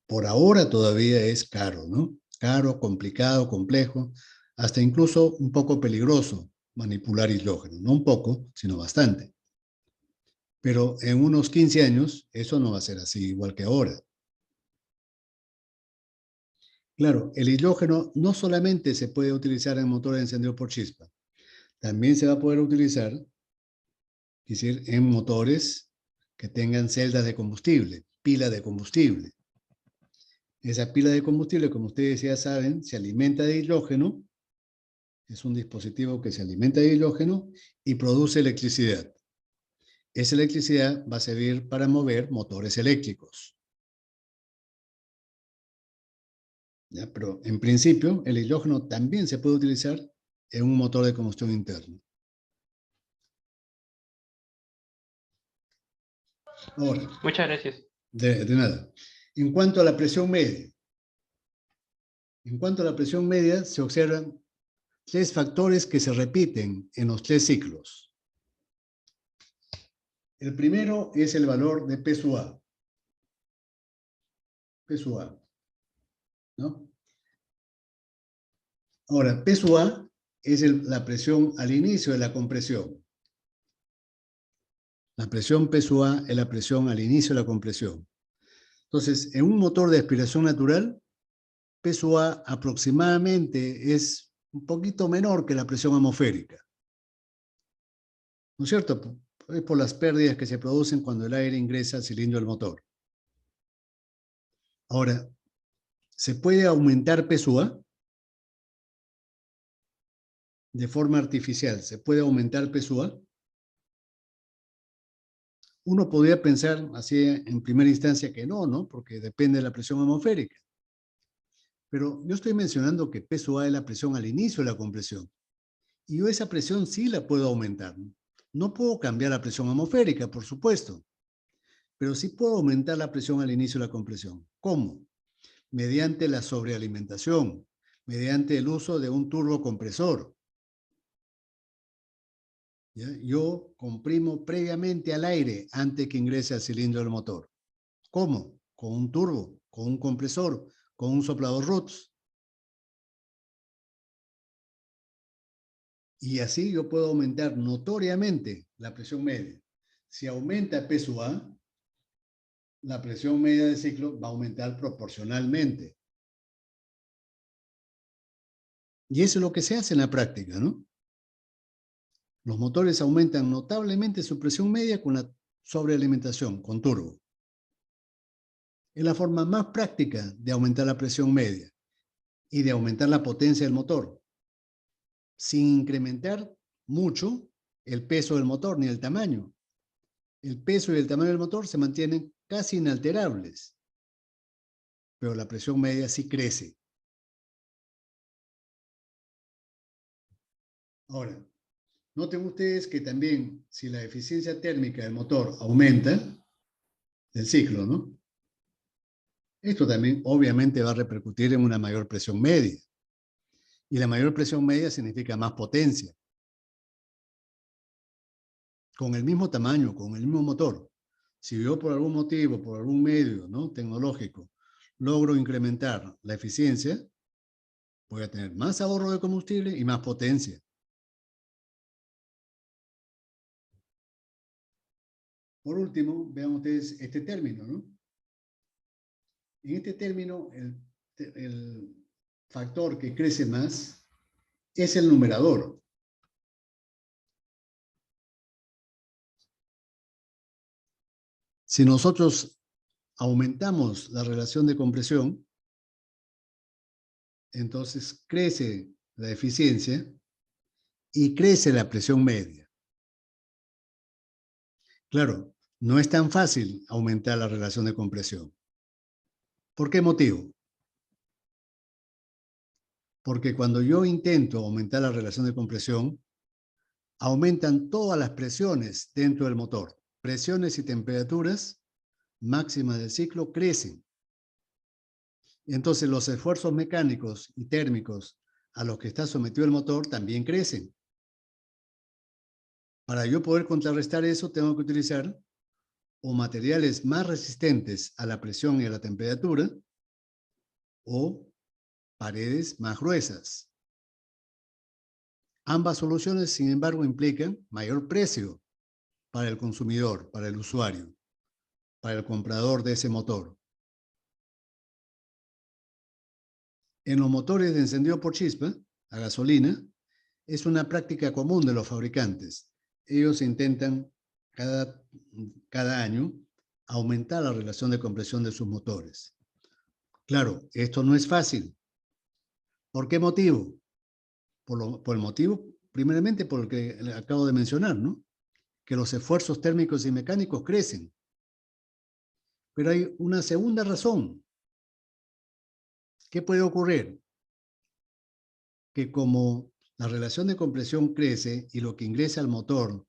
Por ahora todavía es caro, ¿no? Caro, complicado, complejo, hasta incluso un poco peligroso manipular hidrógeno. No un poco, sino bastante. Pero en unos 15 años eso no va a ser así, igual que ahora. Claro, el hidrógeno no solamente se puede utilizar en motores encendidos por chispa, también se va a poder utilizar, es decir, en motores que tengan celdas de combustible, pila de combustible. Esa pila de combustible, como ustedes ya saben, se alimenta de hidrógeno, es un dispositivo que se alimenta de hidrógeno y produce electricidad. Esa electricidad va a servir para mover motores eléctricos. ¿Ya? Pero en principio, el hidrógeno también se puede utilizar en un motor de combustión interna. Ahora, muchas gracias? de nada. En cuanto a la presión media, se observan tres factores que se repiten en los tres ciclos. El primero es el valor de P sub A. P sub A, ¿no? Ahora, P sub A es la presión al inicio de la compresión. La presión P sub A es la presión al inicio de la compresión. Entonces, en un motor de aspiración natural, P sub A aproximadamente es un poquito menor que la presión atmosférica. ¿No es cierto? Es por las pérdidas que se producen cuando el aire ingresa al cilindro del motor. Ahora, ¿se puede aumentar P sub A? De forma artificial, ¿se puede aumentar P sub A? Uno podría pensar así en primera instancia que no, ¿no? Porque depende de la presión atmosférica. Pero yo estoy mencionando que P sub A es la presión al inicio de la compresión. Y yo esa presión sí la puedo aumentar. No puedo cambiar la presión atmosférica, por supuesto, pero sí puedo aumentar la presión al inicio de la compresión. ¿Cómo? mediante la sobrealimentación, mediante el uso de un turbocompresor. ¿Ya? Yo comprimo previamente al aire antes que ingrese al cilindro del motor. ¿Cómo? Con un turbo, con un compresor, con un soplador Roots. Y así yo puedo aumentar notoriamente la presión media. Si aumenta el PSUA, la presión media del ciclo va a aumentar proporcionalmente. Y eso es lo que se hace en la práctica, ¿no? Los motores aumentan notablemente su presión media con la sobrealimentación, con turbo. Es la forma más práctica de aumentar la presión media y de aumentar la potencia del motor, sin incrementar mucho el peso del motor ni el tamaño. El peso y el tamaño del motor se mantienen casi inalterables, pero la presión media sí crece. Ahora, noten ustedes que también si la eficiencia térmica del motor aumenta, del ciclo, ¿no? Esto también obviamente va a repercutir en una mayor presión media. Y la mayor presión media significa más potencia. Con el mismo tamaño, con el mismo motor. Si yo por algún motivo, por algún medio, ¿no?, tecnológico, logro incrementar la eficiencia, voy a tener más ahorro de combustible y más potencia. Por último, vean ustedes este término, ¿no? En este término, el factor que crece más es el numerador. Si nosotros aumentamos la relación de compresión, entonces crece la eficiencia y crece la presión media. Claro, no es tan fácil aumentar la relación de compresión. ¿Por qué motivo? Porque cuando yo intento aumentar la relación de compresión, aumentan todas las presiones dentro del motor. Presiones y temperaturas máximas del ciclo crecen. Y entonces los esfuerzos mecánicos y térmicos a los que está sometido el motor también crecen. Para yo poder contrarrestar eso, tengo que utilizar o materiales más resistentes a la presión y a la temperatura, o paredes más gruesas. Ambas soluciones, sin embargo, implican mayor precio para el consumidor, para el usuario, para el comprador de ese motor. En los motores de encendido por chispa, a gasolina, es una práctica común de los fabricantes. Ellos intentan cada año aumentar la relación de compresión de sus motores. Claro, esto no es fácil. ¿Por qué motivo? Por el motivo, primeramente, por el que acabo de mencionar, ¿no?, que los esfuerzos térmicos y mecánicos crecen. Pero hay una segunda razón. ¿Qué puede ocurrir? Que como la relación de compresión crece y lo que ingresa al motor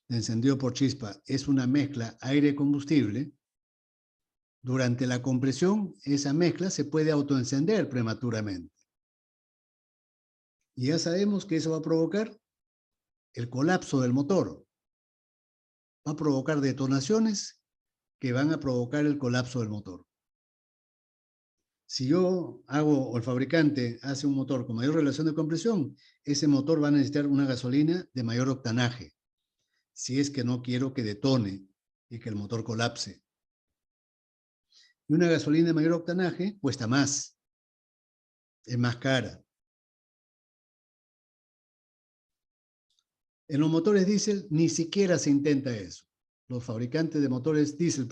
de encendido por chispa es una mezcla aire-combustible, durante la compresión esa mezcla se puede autoencender prematuramente. Y ya sabemos que eso va a provocar el colapso del motor. Va a provocar detonaciones que van a provocar el colapso del motor. Si yo hago, o el fabricante hace un motor con mayor relación de compresión, ese motor va a necesitar una gasolina de mayor octanaje, si es que no quiero que detone y que el motor colapse. Y una gasolina de mayor octanaje cuesta más, es más cara. En los motores diésel ni siquiera se intenta eso. Los fabricantes de motores diésel,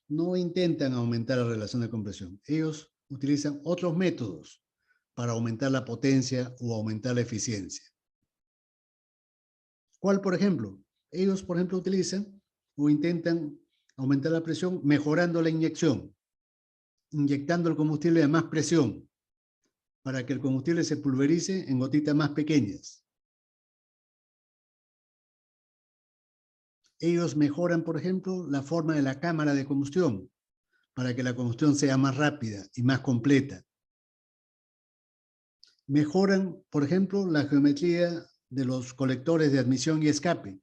no intentan aumentar la relación de compresión. Ellos utilizan otros métodos para aumentar la potencia o aumentar la eficiencia. ¿Cuál, por ejemplo? Ellos, por ejemplo, utilizan o intentan aumentar la presión mejorando la inyección, inyectando el combustible a más presión para que el combustible se pulverice en gotitas más pequeñas. Ellos mejoran, por ejemplo, la forma de la cámara de combustión para que la combustión sea más rápida y más completa. Mejoran, por ejemplo, la geometría de los colectores de admisión y escape,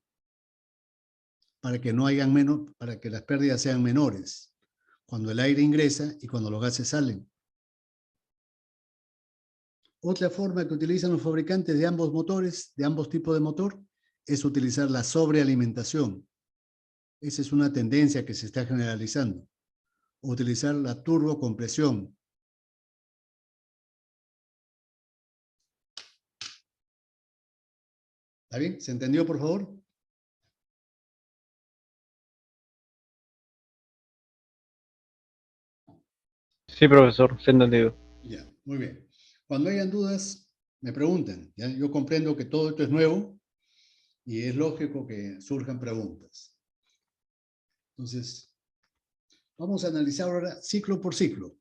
para que no hayan menos, para que las pérdidas sean menores cuando el aire ingresa y cuando los gases salen. Otra forma que utilizan los fabricantes de ambos motores, de ambos tipos de motor, es utilizar la sobrealimentación. Esa es una tendencia que se está generalizando. Utilizar la turbocompresión. ¿Está bien? ¿Se entendió, por favor? Sí, profesor, se ha entendido. Ya, muy bien. Cuando hayan dudas, me preguntan. ¿Ya? Yo comprendo que todo esto es nuevo y es lógico que surjan preguntas. Entonces, vamos a analizar ahora ciclo por ciclo.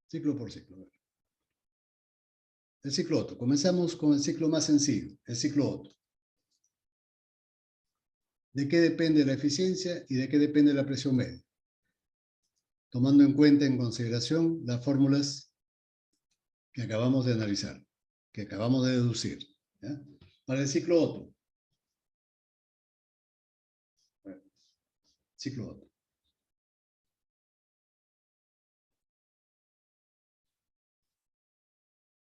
Ciclo por ciclo. El ciclo Otto. Comenzamos con el ciclo más sencillo, el ciclo Otto. ¿De qué depende la eficiencia y de qué depende la presión media? Tomando en cuenta, en consideración, las fórmulas que acabamos de analizar, que acabamos de deducir. ¿Ya? Para el ciclo Otto. Ciclo Otto.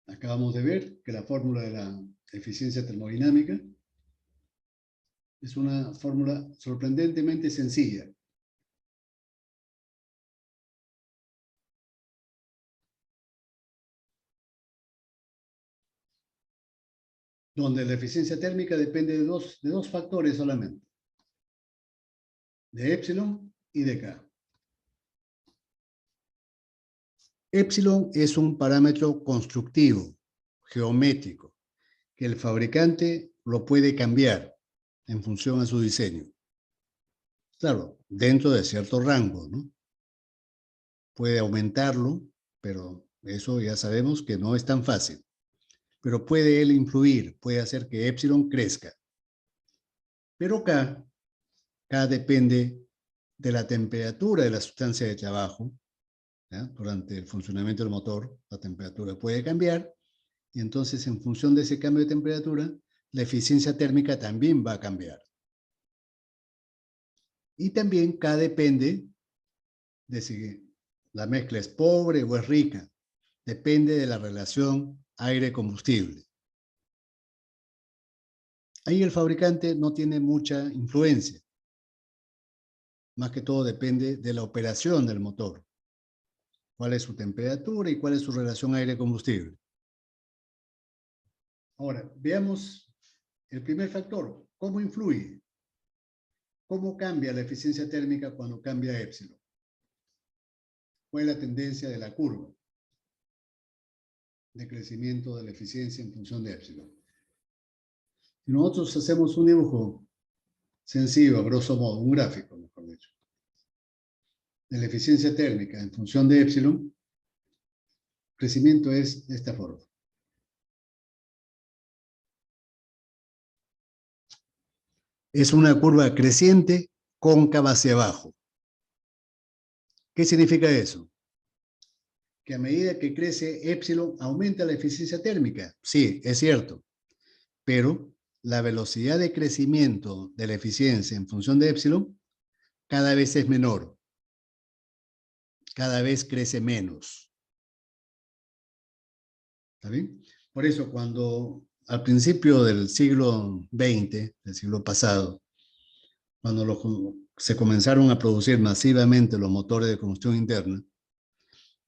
Acabamos de ver que la fórmula de la eficiencia termodinámica es una fórmula sorprendentemente sencilla. Donde la eficiencia térmica depende de dos factores solamente. De epsilon y de K. Epsilon es un parámetro constructivo, geométrico, que el fabricante lo puede cambiar en función a su diseño. Claro, dentro de cierto rango, ¿no? Puede aumentarlo, pero eso ya sabemos que no es tan fácil. Pero puede él influir, puede hacer que epsilon crezca. Pero K depende de la temperatura de la sustancia de trabajo. ¿Ya? Durante el funcionamiento del motor, la temperatura puede cambiar y entonces en función de ese cambio de temperatura, la eficiencia térmica también va a cambiar. Y también K depende de si la mezcla es pobre o es rica. Depende de la relación aire-combustible. Ahí el fabricante no tiene mucha influencia. Más que todo depende de la operación del motor. Cuál es su temperatura y cuál es su relación aire-combustible. Ahora, veamos el primer factor. ¿Cómo influye? ¿Cómo cambia la eficiencia térmica cuando cambia epsilon? ¿Cuál es la tendencia de la curva de crecimiento de la eficiencia en función de epsilon? Si nosotros hacemos un dibujo sencillo, a grosso modo, un gráfico, mejor dicho, de la eficiencia térmica en función de epsilon, el crecimiento es de esta forma. Es una curva creciente cóncava hacia abajo. ¿Qué significa eso? Que a medida que crece epsilon, aumenta la eficiencia térmica. Sí, es cierto. Pero la velocidad de crecimiento de la eficiencia en función de epsilon cada vez es menor. Cada vez crece menos. ¿Está bien? Por eso, cuando al principio del siglo XX, del siglo pasado, cuando se comenzaron a producir masivamente los motores de combustión interna,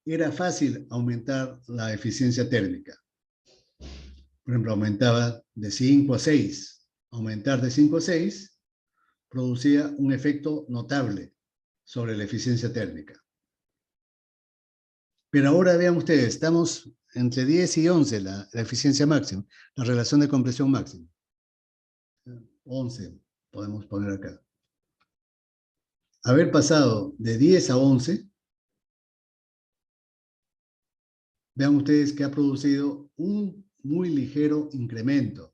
era fácil aumentar la eficiencia térmica. Por ejemplo, aumentaba de 5 a 6. Aumentar de 5 a 6 producía un efecto notable sobre la eficiencia térmica. Pero ahora vean ustedes, estamos entre 10 y 11 la eficiencia máxima, la relación de compresión máxima. 11 podemos poner acá. Haber pasado de 10 a 11, vean ustedes que ha producido un muy ligero incremento.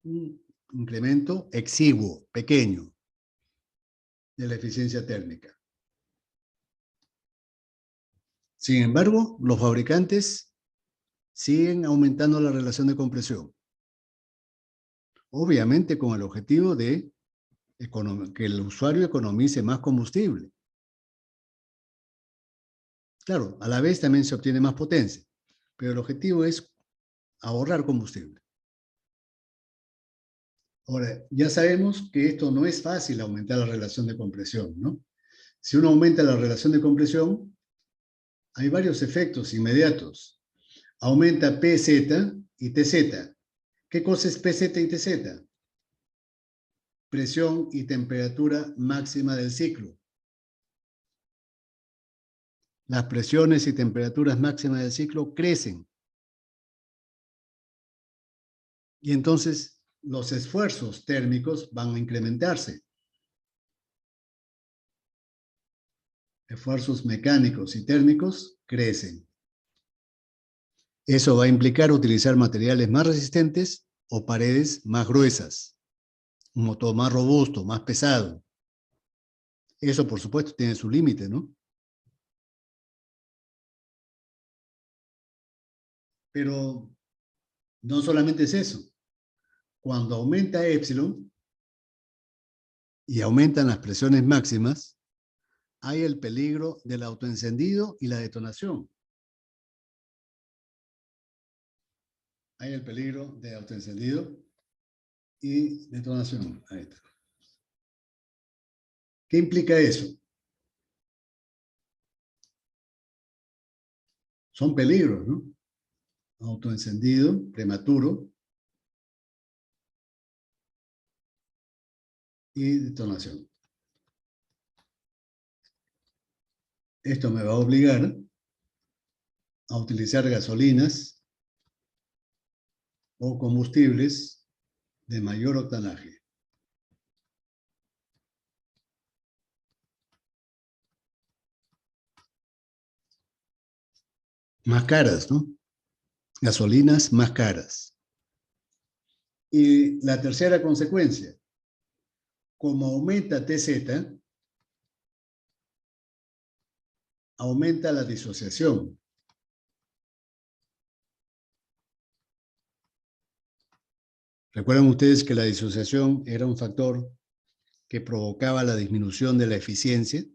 Un incremento exiguo, pequeño, de la eficiencia térmica. Sin embargo, los fabricantes siguen aumentando la relación de compresión. Obviamente con el objetivo de que el usuario economice más combustible. Claro, a la vez también se obtiene más potencia, pero el objetivo es ahorrar combustible. Ahora, ya sabemos que esto no es fácil aumentar la relación de compresión, ¿no? Si uno aumenta la relación de compresión, hay varios efectos inmediatos. Aumenta PZ y TZ. ¿Qué cosa es PZ y TZ? Presión y temperatura máxima del ciclo. Las presiones y temperaturas máximas del ciclo crecen. Y entonces los esfuerzos térmicos van a incrementarse. Esfuerzos mecánicos y térmicos crecen. Eso va a implicar utilizar materiales más resistentes o paredes más gruesas. Un motor más robusto, más pesado. Eso, por supuesto, tiene su límite, ¿no? Pero no solamente es eso. Cuando aumenta epsilon y aumentan las presiones máximas, hay el peligro del autoencendido y la detonación. Hay el peligro de autoencendido y detonación. Ahí está. ¿Qué implica eso? Son peligros, ¿no? Autoencendido, prematuro y detonación. Esto me va a obligar a utilizar gasolinas o combustibles de mayor octanaje. Más caras, ¿no? Gasolinas más caras. Y la tercera consecuencia, como aumenta TZ, aumenta la disociación. ¿Recuerdan ustedes que la disociación era un factor que provocaba la disminución de la eficiencia?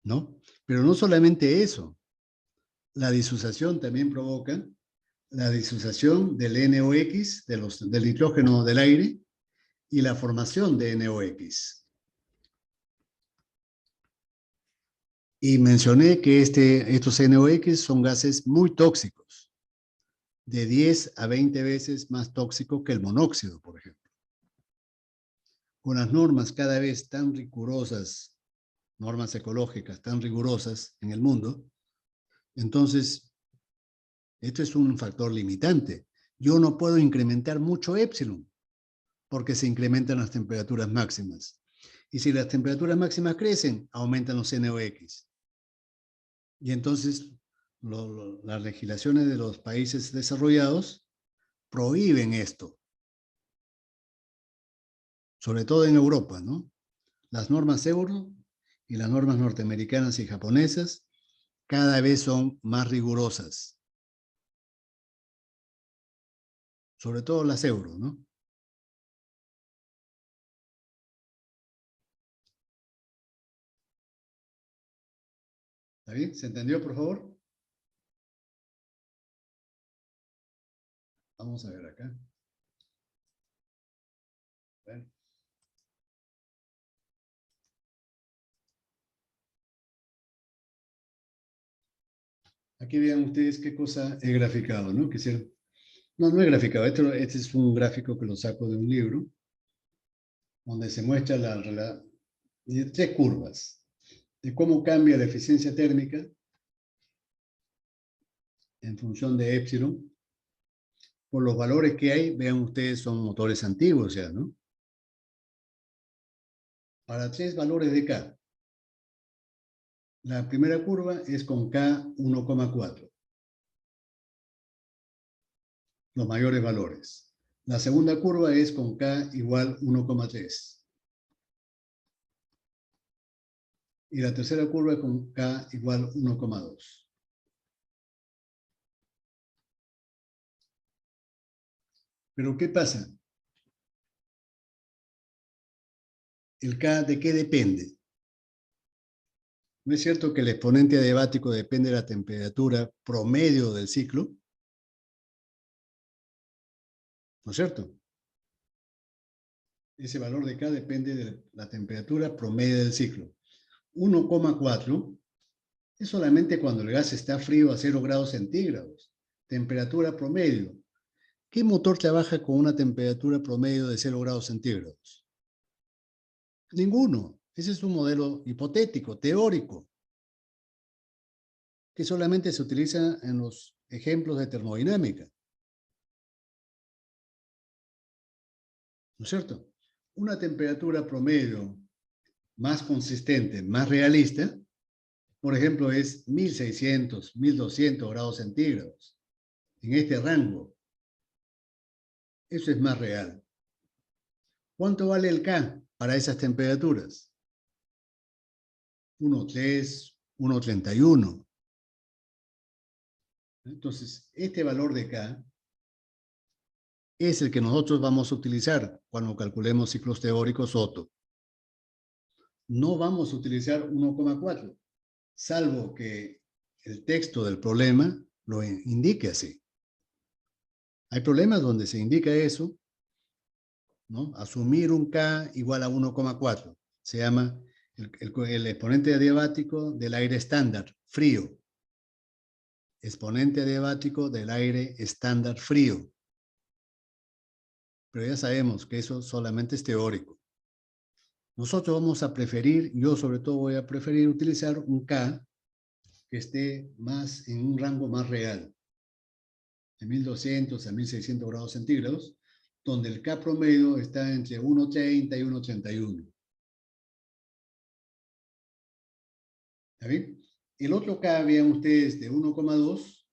¿No? Pero no solamente eso. La disociación también provoca la disociación del NOx, del nitrógeno del aire, y la formación de NOx. Y mencioné que estos NOx son gases muy tóxicos, de 10 a 20 veces más tóxicos que el monóxido, por ejemplo. Con las normas cada vez tan rigurosas, normas ecológicas tan rigurosas en el mundo, entonces, esto es un factor limitante. Yo no puedo incrementar mucho épsilon, porque se incrementan las temperaturas máximas. Y si las temperaturas máximas crecen, aumentan los NOx. Y entonces las legislaciones de los países desarrollados prohíben esto. Sobre todo en Europa, ¿no? Las normas euro y las normas norteamericanas y japonesas cada vez son más rigurosas. Sobre todo las euro, ¿no? ¿Está bien? ¿Se entendió, por favor? Vamos a ver acá. A ver. Aquí vean ustedes qué cosa he graficado, ¿no? No, no he graficado. Este es un gráfico que lo saco de un libro, donde se muestra tres curvas de cómo cambia la eficiencia térmica en función de épsilon. Por los valores que hay, vean ustedes, son motores antiguos ya, ¿no? Para tres valores de K. La primera curva es con K 1,4. Los mayores valores. La segunda curva es con K igual 1,3. Y la tercera curva es con K igual 1,2. Pero ¿qué pasa? ¿El K de qué depende? ¿No es cierto que el exponente adiabático depende de la temperatura promedio del ciclo? ¿No es cierto? Ese valor de K depende de la temperatura promedio del ciclo. 1,4 es solamente cuando el gas está frío a 0 grados centígrados. Temperatura promedio. ¿Qué motor trabaja con una temperatura promedio de 0 grados centígrados? Ninguno. Ese es un modelo hipotético, teórico, que solamente se utiliza en los ejemplos de termodinámica. ¿No es cierto? Una temperatura promedio más consistente, más realista, por ejemplo, es 1600, 1200 grados centígrados. En este rango. Eso es más real. ¿Cuánto vale el K para esas temperaturas? 1,3, 1,31. Entonces, este valor de K es el que nosotros vamos a utilizar cuando calculemos ciclos teóricos Otto. No vamos a utilizar 1,4, salvo que el texto del problema lo indique así. Hay problemas donde se indica eso, ¿no? Asumir un K igual a 1,4. Se llama el exponente adiabático del aire estándar, frío. Exponente adiabático del aire estándar frío. Pero ya sabemos que eso solamente es teórico. Nosotros vamos a preferir, yo sobre todo voy a preferir utilizar un K que esté más en un rango más real, de 1200 a 1600 grados centígrados, donde el K promedio está entre 1,30 y 1,31. ¿Está bien? El otro K, vean ustedes, de 1,2,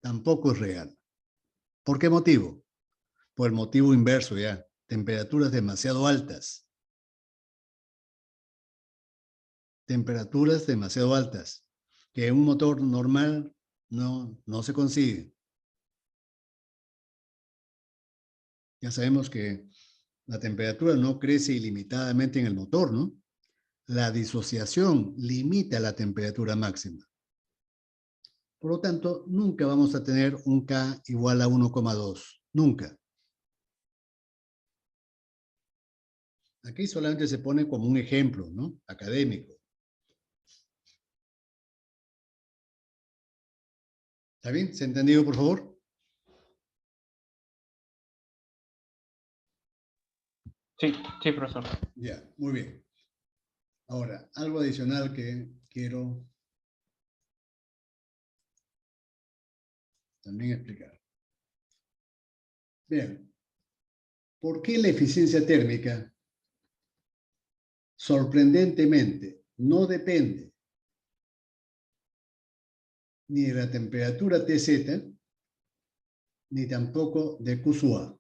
tampoco es real. ¿Por qué motivo? Por el motivo inverso ya, temperaturas demasiado altas. Temperaturas demasiado altas, que en un motor normal no se consigue. Ya sabemos que la temperatura no crece ilimitadamente en el motor, ¿no? La disociación limita la temperatura máxima. Por lo tanto, nunca vamos a tener un K igual a 1,2. Nunca. Aquí solamente se pone como un ejemplo, ¿no? Académico. ¿Está bien? ¿Se ha entendido, por favor? Sí, sí, profesor. Ya, muy bien. Ahora, algo adicional que quiero también explicar. Bien, ¿por qué la eficiencia térmica sorprendentemente no depende ni de la temperatura Tz, ni tampoco de Q sub A?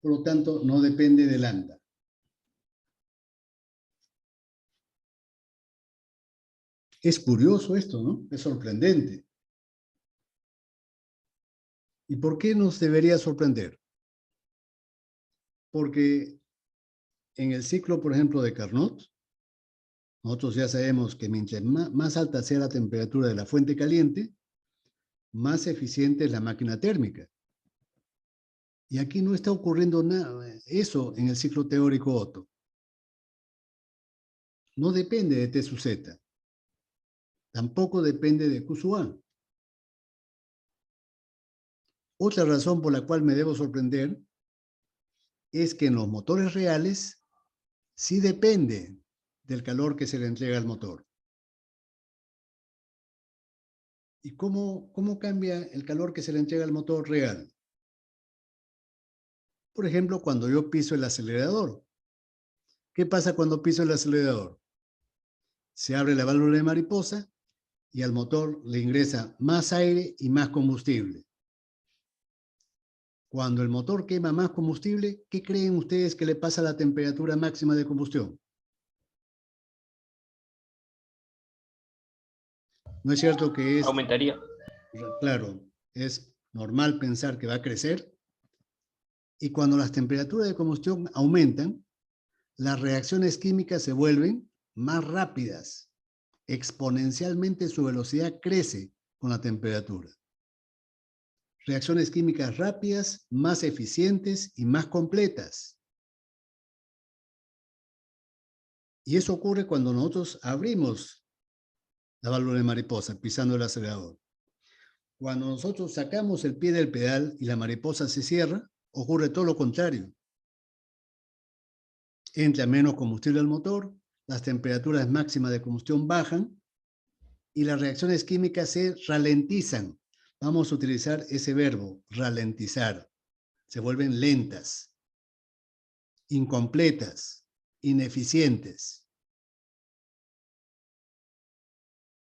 Por lo tanto, no depende de lambda. Es curioso esto, ¿no? Es sorprendente. ¿Y por qué nos debería sorprender? Porque en el ciclo, por ejemplo, de Carnot, nosotros ya sabemos que mientras más alta sea la temperatura de la fuente caliente, más eficiente es la máquina térmica. Y aquí no está ocurriendo nada, eso en el ciclo teórico Otto. No depende de T sub Z. Tampoco depende de Q sub A. Otra razón por la cual me debo sorprender es que en los motores reales sí depende del calor que se le entrega al motor. ¿Y cómo cambia el calor que se le entrega al motor real? Por ejemplo, cuando yo piso el acelerador. ¿Qué pasa cuando piso el acelerador? Se abre la válvula de mariposa y al motor le ingresa más aire y más combustible. Cuando el motor quema más combustible, ¿qué creen ustedes que le pasa a la temperatura máxima de combustión? ¿No es cierto que es, Aumentaría. claro, es normal pensar que va a crecer? Y cuando las temperaturas de combustión aumentan, las reacciones químicas se vuelven más rápidas. Exponencialmente su velocidad crece con la temperatura. Reacciones químicas rápidas, más eficientes y más completas. Y eso ocurre cuando nosotros abrimos la válvula de mariposa pisando el acelerador. Cuando nosotros sacamos el pie del pedal y la mariposa se cierra, ocurre todo lo contrario. Entra menos combustible al motor, las temperaturas máximas de combustión bajan y las reacciones químicas se ralentizan. Vamos a utilizar ese verbo, ralentizar. Se vuelven lentas, incompletas, ineficientes.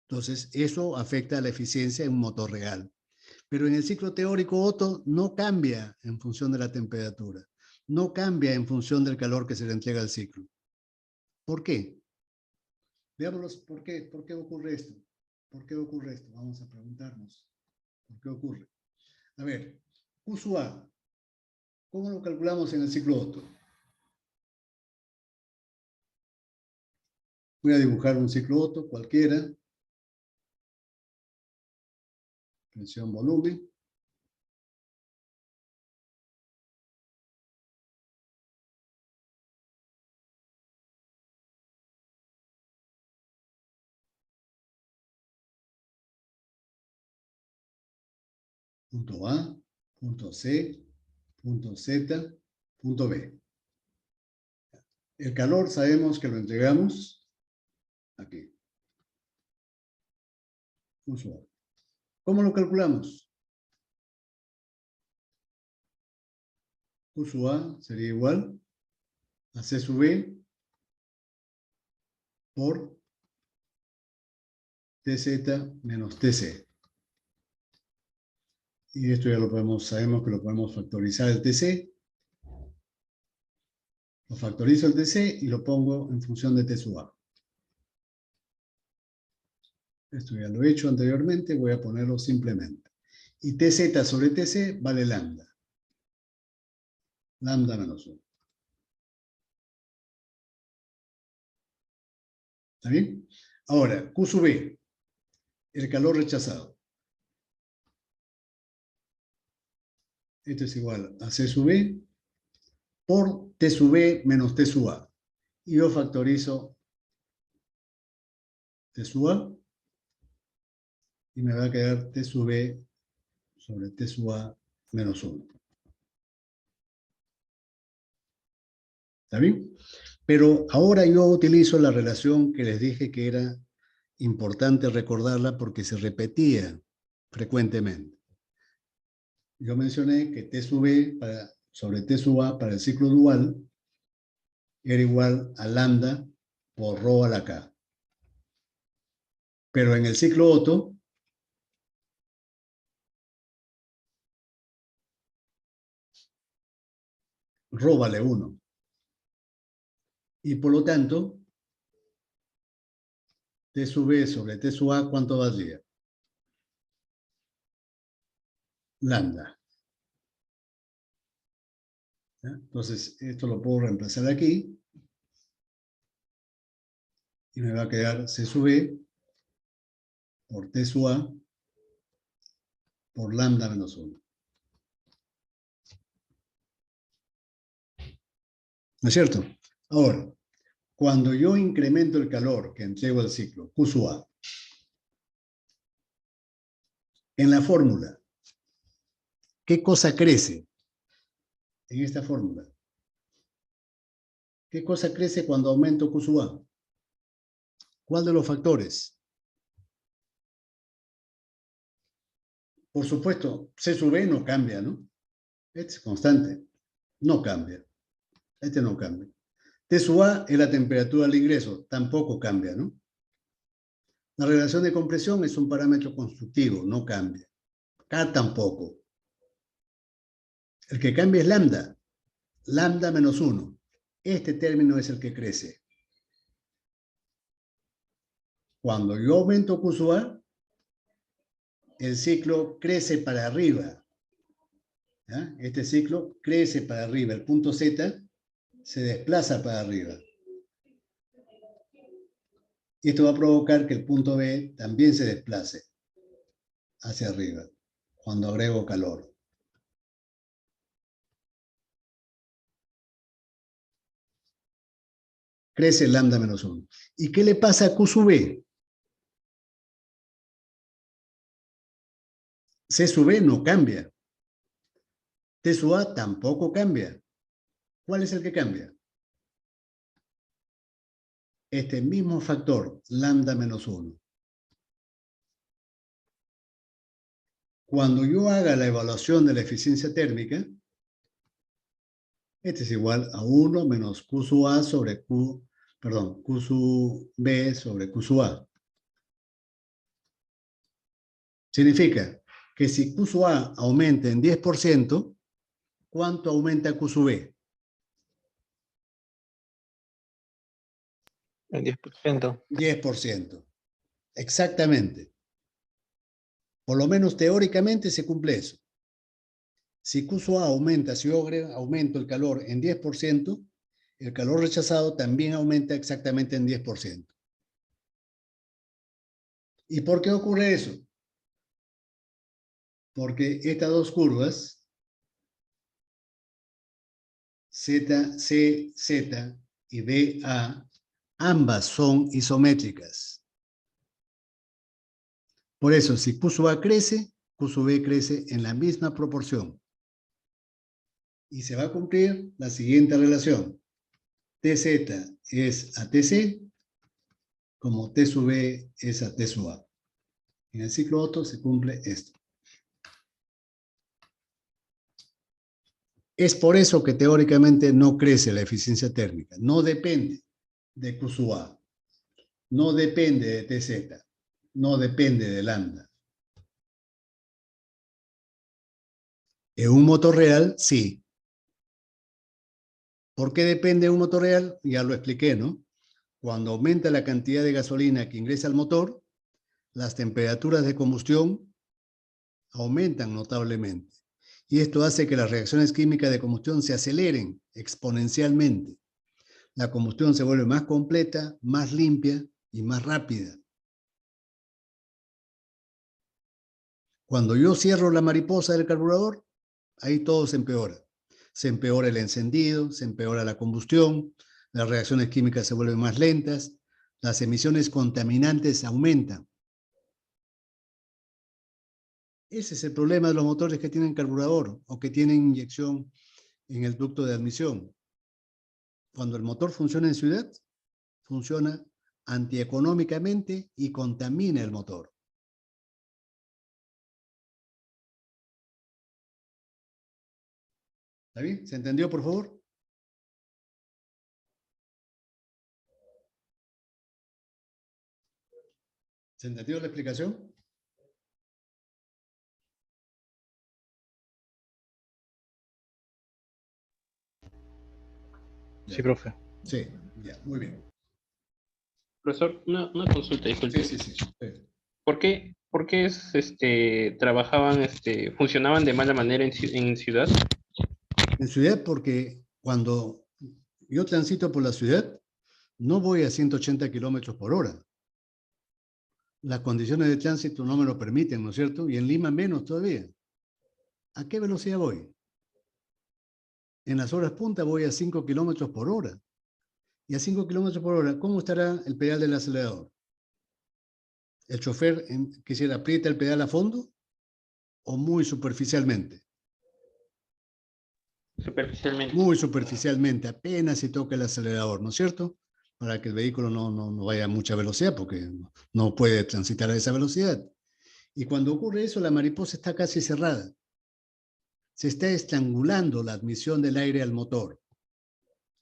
Entonces, eso afecta a la eficiencia en un motor real. Pero en el ciclo teórico Otto no cambia en función de la temperatura. No cambia en función del calor que se le entrega al ciclo. ¿Por qué? Veámoslo, ¿por qué ocurre esto? ¿Por qué ocurre esto? Vamos a preguntarnos. ¿Por qué ocurre? A ver, Q sub A. ¿Cómo lo calculamos en el ciclo Otto? Voy a dibujar un ciclo Otto cualquiera. Presión, volumen. Punto A, punto C, punto Z, punto B. El calor sabemos que lo entregamos aquí. Usual. ¿Cómo lo calculamos? Q sub A sería igual a C sub B por TZ menos TC. Y esto ya lo podemos, sabemos que lo podemos factorizar el TC. Lo factorizo el TC y lo pongo en función de T sub A. Esto ya lo he hecho anteriormente, voy a ponerlo simplemente. Y TZ sobre TC vale lambda. Lambda menos 1. ¿Está bien? Ahora, Q sub B, el calor rechazado. Esto es igual a C sub B por T sub B menos T sub A. Y yo factorizo T sub A y me va a quedar T sub B sobre T sub A menos 1. ¿Está bien? Pero ahora yo utilizo la relación que les dije que era importante recordarla porque se repetía frecuentemente. Yo mencioné que T sub B sobre T sub A para el ciclo dual era igual a lambda por rho a la K. Pero en el ciclo Otto, rho vale 1. Y por lo tanto, T sub B sobre T sub A, ¿cuánto valdría? Lambda. ¿Ya? Entonces, esto lo puedo reemplazar aquí. Y me va a quedar C sub B por T sub A por lambda menos 1. ¿No es cierto? Ahora, cuando yo incremento el calor que entrego al ciclo, Q sub A, en la fórmula, ¿qué cosa crece en esta fórmula? ¿Qué cosa crece cuando aumento Q sub A? ¿Cuál de los factores? Por supuesto, C sub B no cambia, ¿no? Este es constante. No cambia. Este no cambia. T sub A es la temperatura al ingreso. Tampoco cambia, ¿no? La relación de compresión es un parámetro constructivo, no cambia. K tampoco. El que cambia es lambda. Lambda menos 1. Este término es el que crece. Cuando yo aumento Q sub A, el ciclo crece para arriba. ¿Ya? Este ciclo crece para arriba. El punto Z se desplaza para arriba. Y esto va a provocar que el punto B también se desplace hacia arriba cuando agrego calor. Crece lambda menos 1. ¿Y qué le pasa a Q sub B? C sub B no cambia. T sub A tampoco cambia. ¿Cuál es el que cambia? Este mismo factor, lambda menos 1. Cuando yo haga la evaluación de la eficiencia térmica, este es igual a 1 menos Q sub A sobre Q sub B sobre Q sub A. Significa que si Q sub A aumenta en 10%, ¿cuánto aumenta Q sub B? El 10%. 10%. Exactamente. Por lo menos teóricamente se cumple eso. Si Q sub A aumenta, si yo aumento el calor en 10%, el calor rechazado también aumenta exactamente en 10%. ¿Y por qué ocurre eso? Porque estas dos curvas, ZCZ y DA, ambas son isométricas. Por eso, si Q sub A crece, Q sub B crece en la misma proporción. Y se va a cumplir la siguiente relación. TZ es a TC, como T sub B es a T sub A. En el ciclo Otto se cumple esto. Es por eso que teóricamente no crece la eficiencia térmica. No depende de Q sub A. No depende de TZ. No depende de lambda. En un motor real, sí. ¿Por qué depende de un motor real? Ya lo expliqué, ¿no? Cuando aumenta la cantidad de gasolina que ingresa al motor, las temperaturas de combustión aumentan notablemente. Y esto hace que las reacciones químicas de combustión se aceleren exponencialmente. La combustión se vuelve más completa, más limpia y más rápida. Cuando yo cierro la mariposa del carburador, ahí todo se empeora. Se empeora el encendido, se empeora la combustión, las reacciones químicas se vuelven más lentas, las emisiones contaminantes aumentan. Ese es el problema de los motores que tienen carburador o que tienen inyección en el ducto de admisión. Cuando el motor funciona en ciudad, funciona antieconómicamente y contamina el motor. ¿Está bien? ¿Se entendió, por favor? ¿Se entendió la explicación? Sí, profe. Sí, ya, muy bien. Profesor, una consulta, disculpe. Sí. ¿Por qué funcionaban de mala manera en ciudad? En ciudad, porque cuando yo transito por la ciudad, no voy a 180 kilómetros por hora. Las condiciones de tránsito no me lo permiten, ¿no es cierto? Y en Lima menos todavía. ¿A qué velocidad voy? En las horas punta voy a 5 kilómetros por hora. Y a 5 kilómetros por hora, ¿cómo estará el pedal del acelerador? ¿El chofer quisiera aprieta el pedal a fondo o muy superficialmente? Superficialmente. Muy superficialmente, apenas se toca el acelerador, ¿no es cierto? Para que el vehículo no vaya a mucha velocidad, porque no puede transitar a esa velocidad. Y cuando ocurre eso, la mariposa está casi cerrada. Se está estrangulando la admisión del aire al motor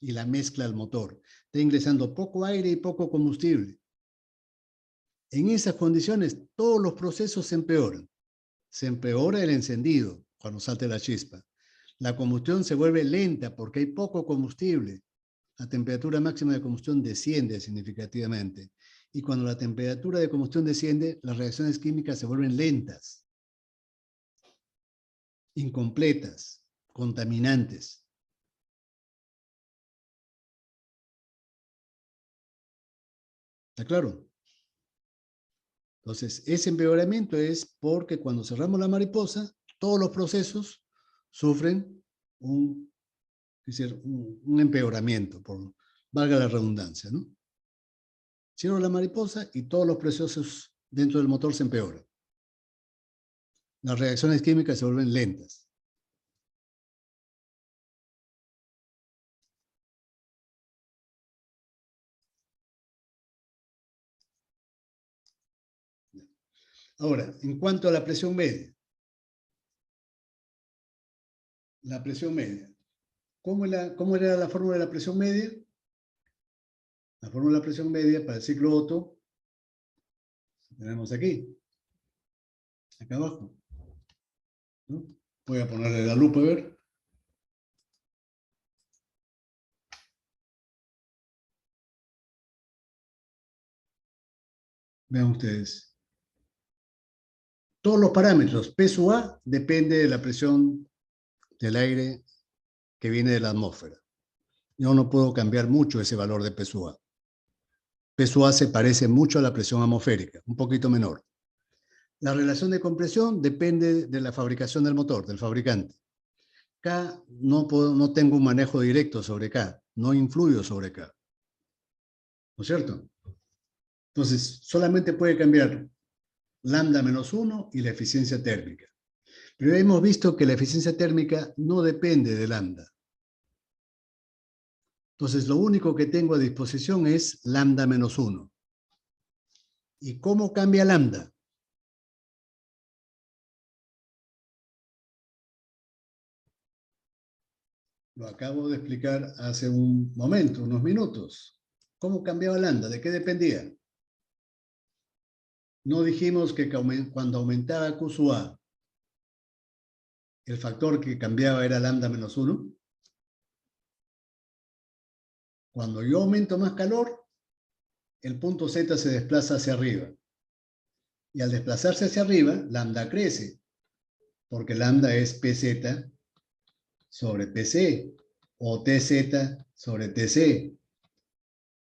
y la mezcla al motor. Está ingresando poco aire y poco combustible. En esas condiciones, todos los procesos se empeoran. Se empeora el encendido cuando salta la chispa. La combustión se vuelve lenta porque hay poco combustible. La temperatura máxima de combustión desciende significativamente. Y cuando la temperatura de combustión desciende, las reacciones químicas se vuelven lentas, incompletas, contaminantes. ¿Está claro? Entonces, ese empeoramiento es porque cuando cerramos la mariposa, todos los procesos sufren un empeoramiento, valga la redundancia, ¿no? Cierro la mariposa y todos los procesos dentro del motor se empeoran. Las reacciones químicas se vuelven lentas. Ahora, en cuanto a la presión media. La presión media. ¿Cómo era la fórmula de la presión media? La fórmula de la presión media para el ciclo Otto, tenemos aquí, acá abajo, ¿no? Voy a ponerle la lupa a ver. Vean ustedes. Todos los parámetros, P sub A depende de la presión del aire que viene de la atmósfera. Yo no puedo cambiar mucho ese valor de P sub A. P sub A se parece mucho a la presión atmosférica, un poquito menor. La relación de compresión depende de la fabricación del motor, del fabricante. K no tengo un manejo directo sobre K, no influyo sobre K. ¿No es cierto? Entonces, solamente puede cambiar lambda menos 1 y la eficiencia térmica. Pero hemos visto que la eficiencia térmica no depende de lambda. Entonces, lo único que tengo a disposición es lambda menos 1. ¿Y cómo cambia lambda? Lo acabo de explicar hace un momento, unos minutos. ¿Cómo cambiaba lambda? ¿De qué dependía? No dijimos que cuando aumentaba Q sub A, el factor que cambiaba era lambda menos 1. Cuando yo aumento más calor, el punto Z se desplaza hacia arriba. Y al desplazarse hacia arriba, lambda crece, porque lambda es PZ sobre PC, o TZ sobre TC.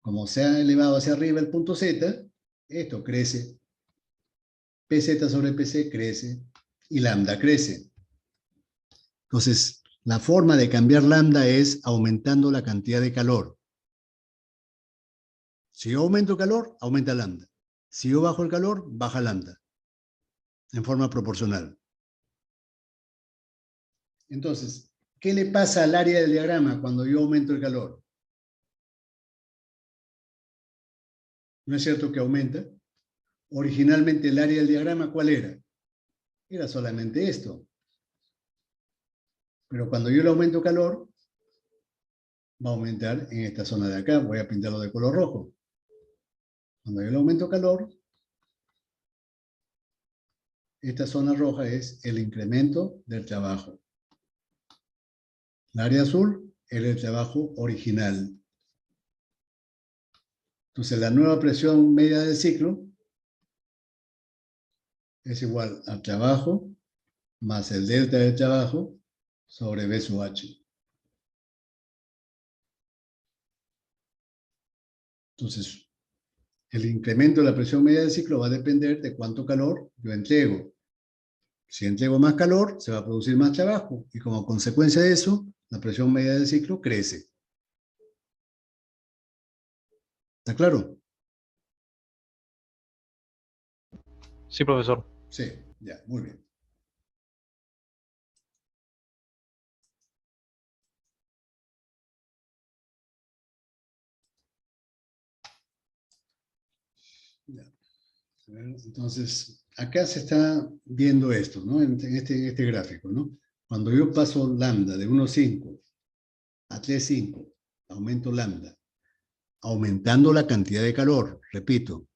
Como se ha elevado hacia arriba el punto Z, esto crece. PZ sobre PC crece y lambda crece. Entonces, la forma de cambiar lambda es aumentando la cantidad de calor. Si yo aumento calor, aumenta lambda. Si yo bajo el calor, baja lambda. En forma proporcional. Entonces, ¿qué le pasa al área del diagrama cuando yo aumento el calor? ¿No es cierto que aumenta? Originalmente el área del diagrama, ¿cuál era? Era solamente esto. Pero cuando yo le aumento calor, va a aumentar en esta zona de acá. Voy a pintarlo de color rojo. Cuando yo le aumento calor, esta zona roja es el incremento del trabajo. El área azul era el trabajo original. Entonces la nueva presión media del ciclo es igual al trabajo más el delta del trabajo sobre B sub H. Entonces, el incremento de la presión media del ciclo va a depender de cuánto calor yo entrego. Si entrego más calor, se va a producir más trabajo y como consecuencia de eso, la presión media del ciclo crece. ¿Está claro? Sí, profesor. Sí, ya, muy bien. Ya. Entonces, acá se está viendo esto, ¿no? En este gráfico, ¿no? Cuando yo paso lambda de 1,5 a 3,5, aumento lambda, aumentando la cantidad de calor, repito.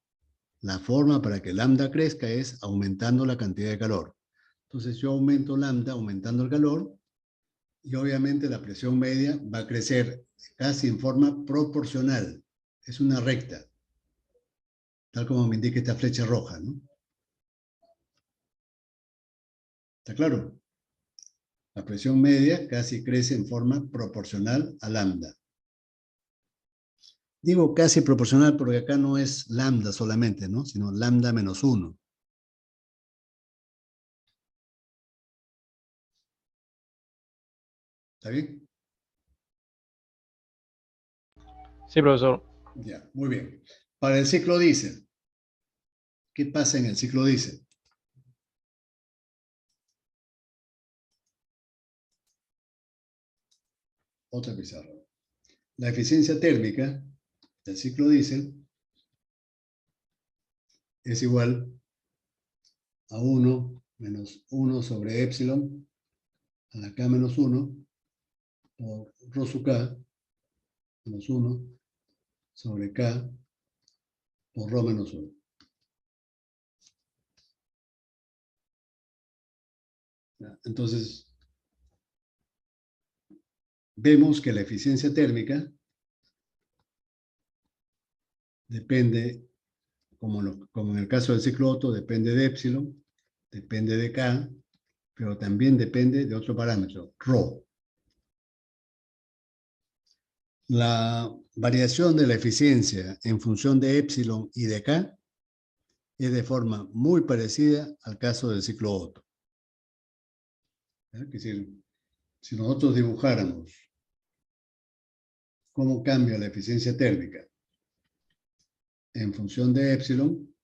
La forma para que lambda crezca es aumentando la cantidad de calor. Entonces yo aumento lambda aumentando el calor y obviamente la presión media va a crecer casi en forma proporcional. Es una recta, tal como me indica esta flecha roja, ¿no? ¿Está claro? La presión media casi crece en forma proporcional a lambda. Digo casi proporcional porque acá no es lambda solamente, ¿no? Sino lambda menos 1. ¿Está bien? Sí, profesor. Ya, muy bien. Para el ciclo diésel, ¿qué pasa en el ciclo diésel? Otra pizarra. La eficiencia térmica del ciclo diésel es igual a 1 menos 1 sobre epsilon a la k menos 1 por rho sub k menos 1 sobre k por rho menos 1. Entonces, vemos que la eficiencia térmica depende, como en el caso del ciclo Otto, depende de epsilon, depende de k, pero también depende de otro parámetro, rho. La variación de la eficiencia en función de epsilon y de k es de forma muy parecida al caso del ciclo Otto. Es decir, si nosotros dibujáramos cómo cambia la eficiencia térmica en función de epsilon,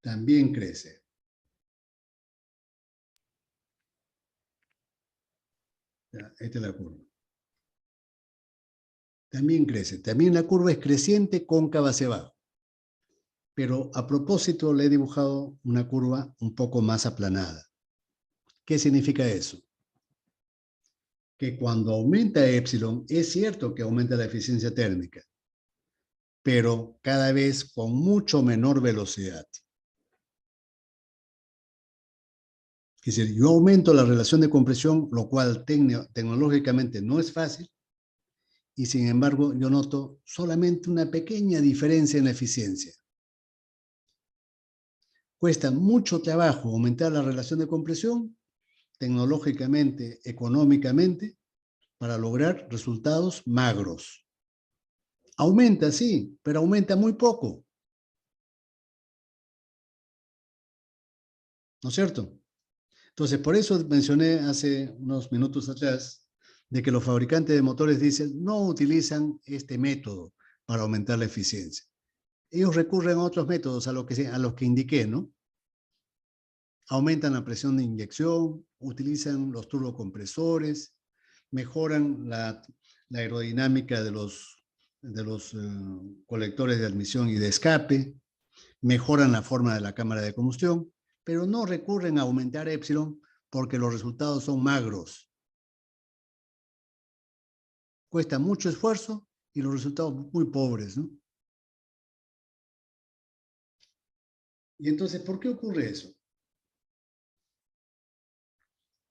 también crece. Esta es la curva. También crece. También la curva es creciente, cóncava hacia abajo. Pero a propósito le he dibujado una curva un poco más aplanada. ¿Qué significa eso? Que cuando aumenta epsilon, es cierto que aumenta la eficiencia térmica, pero cada vez con mucho menor velocidad. Es decir, yo aumento la relación de compresión, lo cual tecnológicamente no es fácil, y sin embargo yo noto solamente una pequeña diferencia en la eficiencia. Cuesta mucho trabajo aumentar la relación de compresión, tecnológicamente, económicamente, para lograr resultados magros. Aumenta, sí, pero aumenta muy poco. ¿No es cierto? Entonces, por eso mencioné hace unos minutos atrás de que los fabricantes de motores diésel no utilizan este método para aumentar la eficiencia. Ellos recurren a otros métodos, a los que indiqué, ¿no? Aumentan la presión de inyección, utilizan los turbocompresores, mejoran la aerodinámica de los colectores de admisión y de escape, mejoran la forma de la cámara de combustión, pero no recurren a aumentar epsilon porque los resultados son magros. Cuesta mucho esfuerzo y los resultados muy pobres, ¿no? Y entonces, ¿por qué ocurre eso?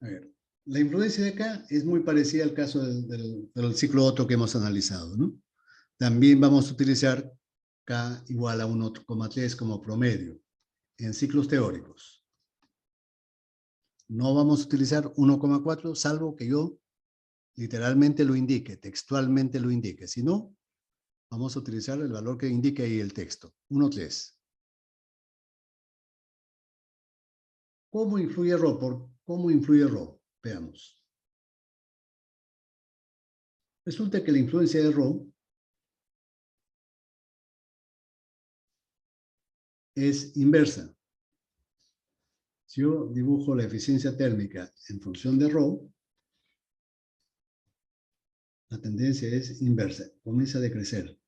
A ver, la influencia de acá es muy parecida al caso del ciclo Otto que hemos analizado, ¿no? También vamos a utilizar K igual a 1,3 como promedio en ciclos teóricos. No vamos a utilizar 1,4 salvo que yo literalmente lo indique, textualmente lo indique. Si no, vamos a utilizar el valor que indique ahí el texto, 1,3. ¿Cómo influye rho? ¿Cómo influye rho? Veamos. Resulta que la influencia de rho es inversa. Si yo dibujo la eficiencia térmica en función de rho, la tendencia es inversa, comienza a decrecer.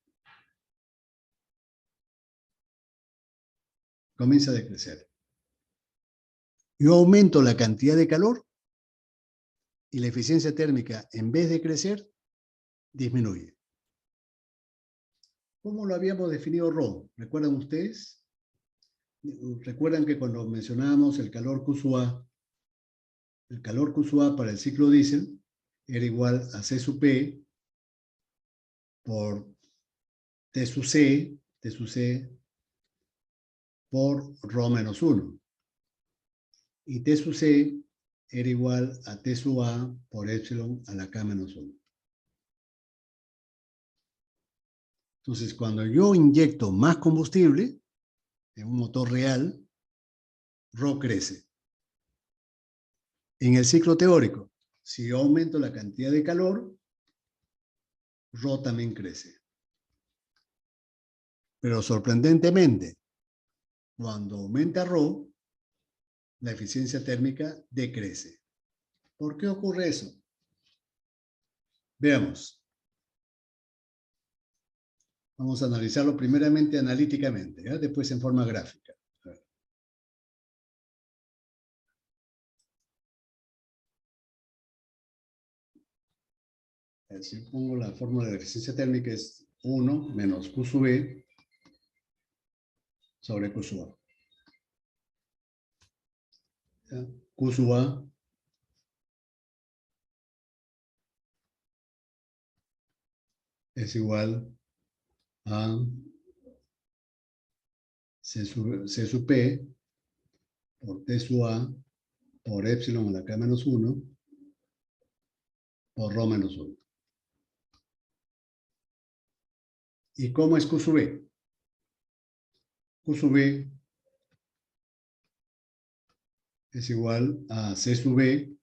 Comienza a decrecer. Yo aumento la cantidad de calor y la eficiencia térmica, en vez de crecer, disminuye. ¿Cómo lo habíamos definido Rho? ¿Recuerdan ustedes? Recuerdan que cuando mencionábamos el calor Q sub A, el calor Q sub A para el ciclo diésel era igual a C sub P por T sub C por Rho menos 1. Y T sub C era igual a T sub A por epsilon a la K menos 1. Entonces, cuando yo inyecto más combustible en un motor real, Rho crece. En el ciclo teórico, si yo aumento la cantidad de calor, Rho también crece. Pero sorprendentemente, cuando aumenta Rho, la eficiencia térmica decrece. ¿Por qué ocurre eso? Veamos. Vamos a analizarlo primeramente analíticamente, ¿ya? Después en forma gráfica. Si pongo la fórmula de eficiencia térmica es 1 menos Q sub E sobre Q sub A. ¿Ya? Q sub A es igual a C sub P por T sub A por epsilon a la K menos 1 por Rho menos 1. ¿Y cómo es Q sub B? Q sub B es igual a C sub B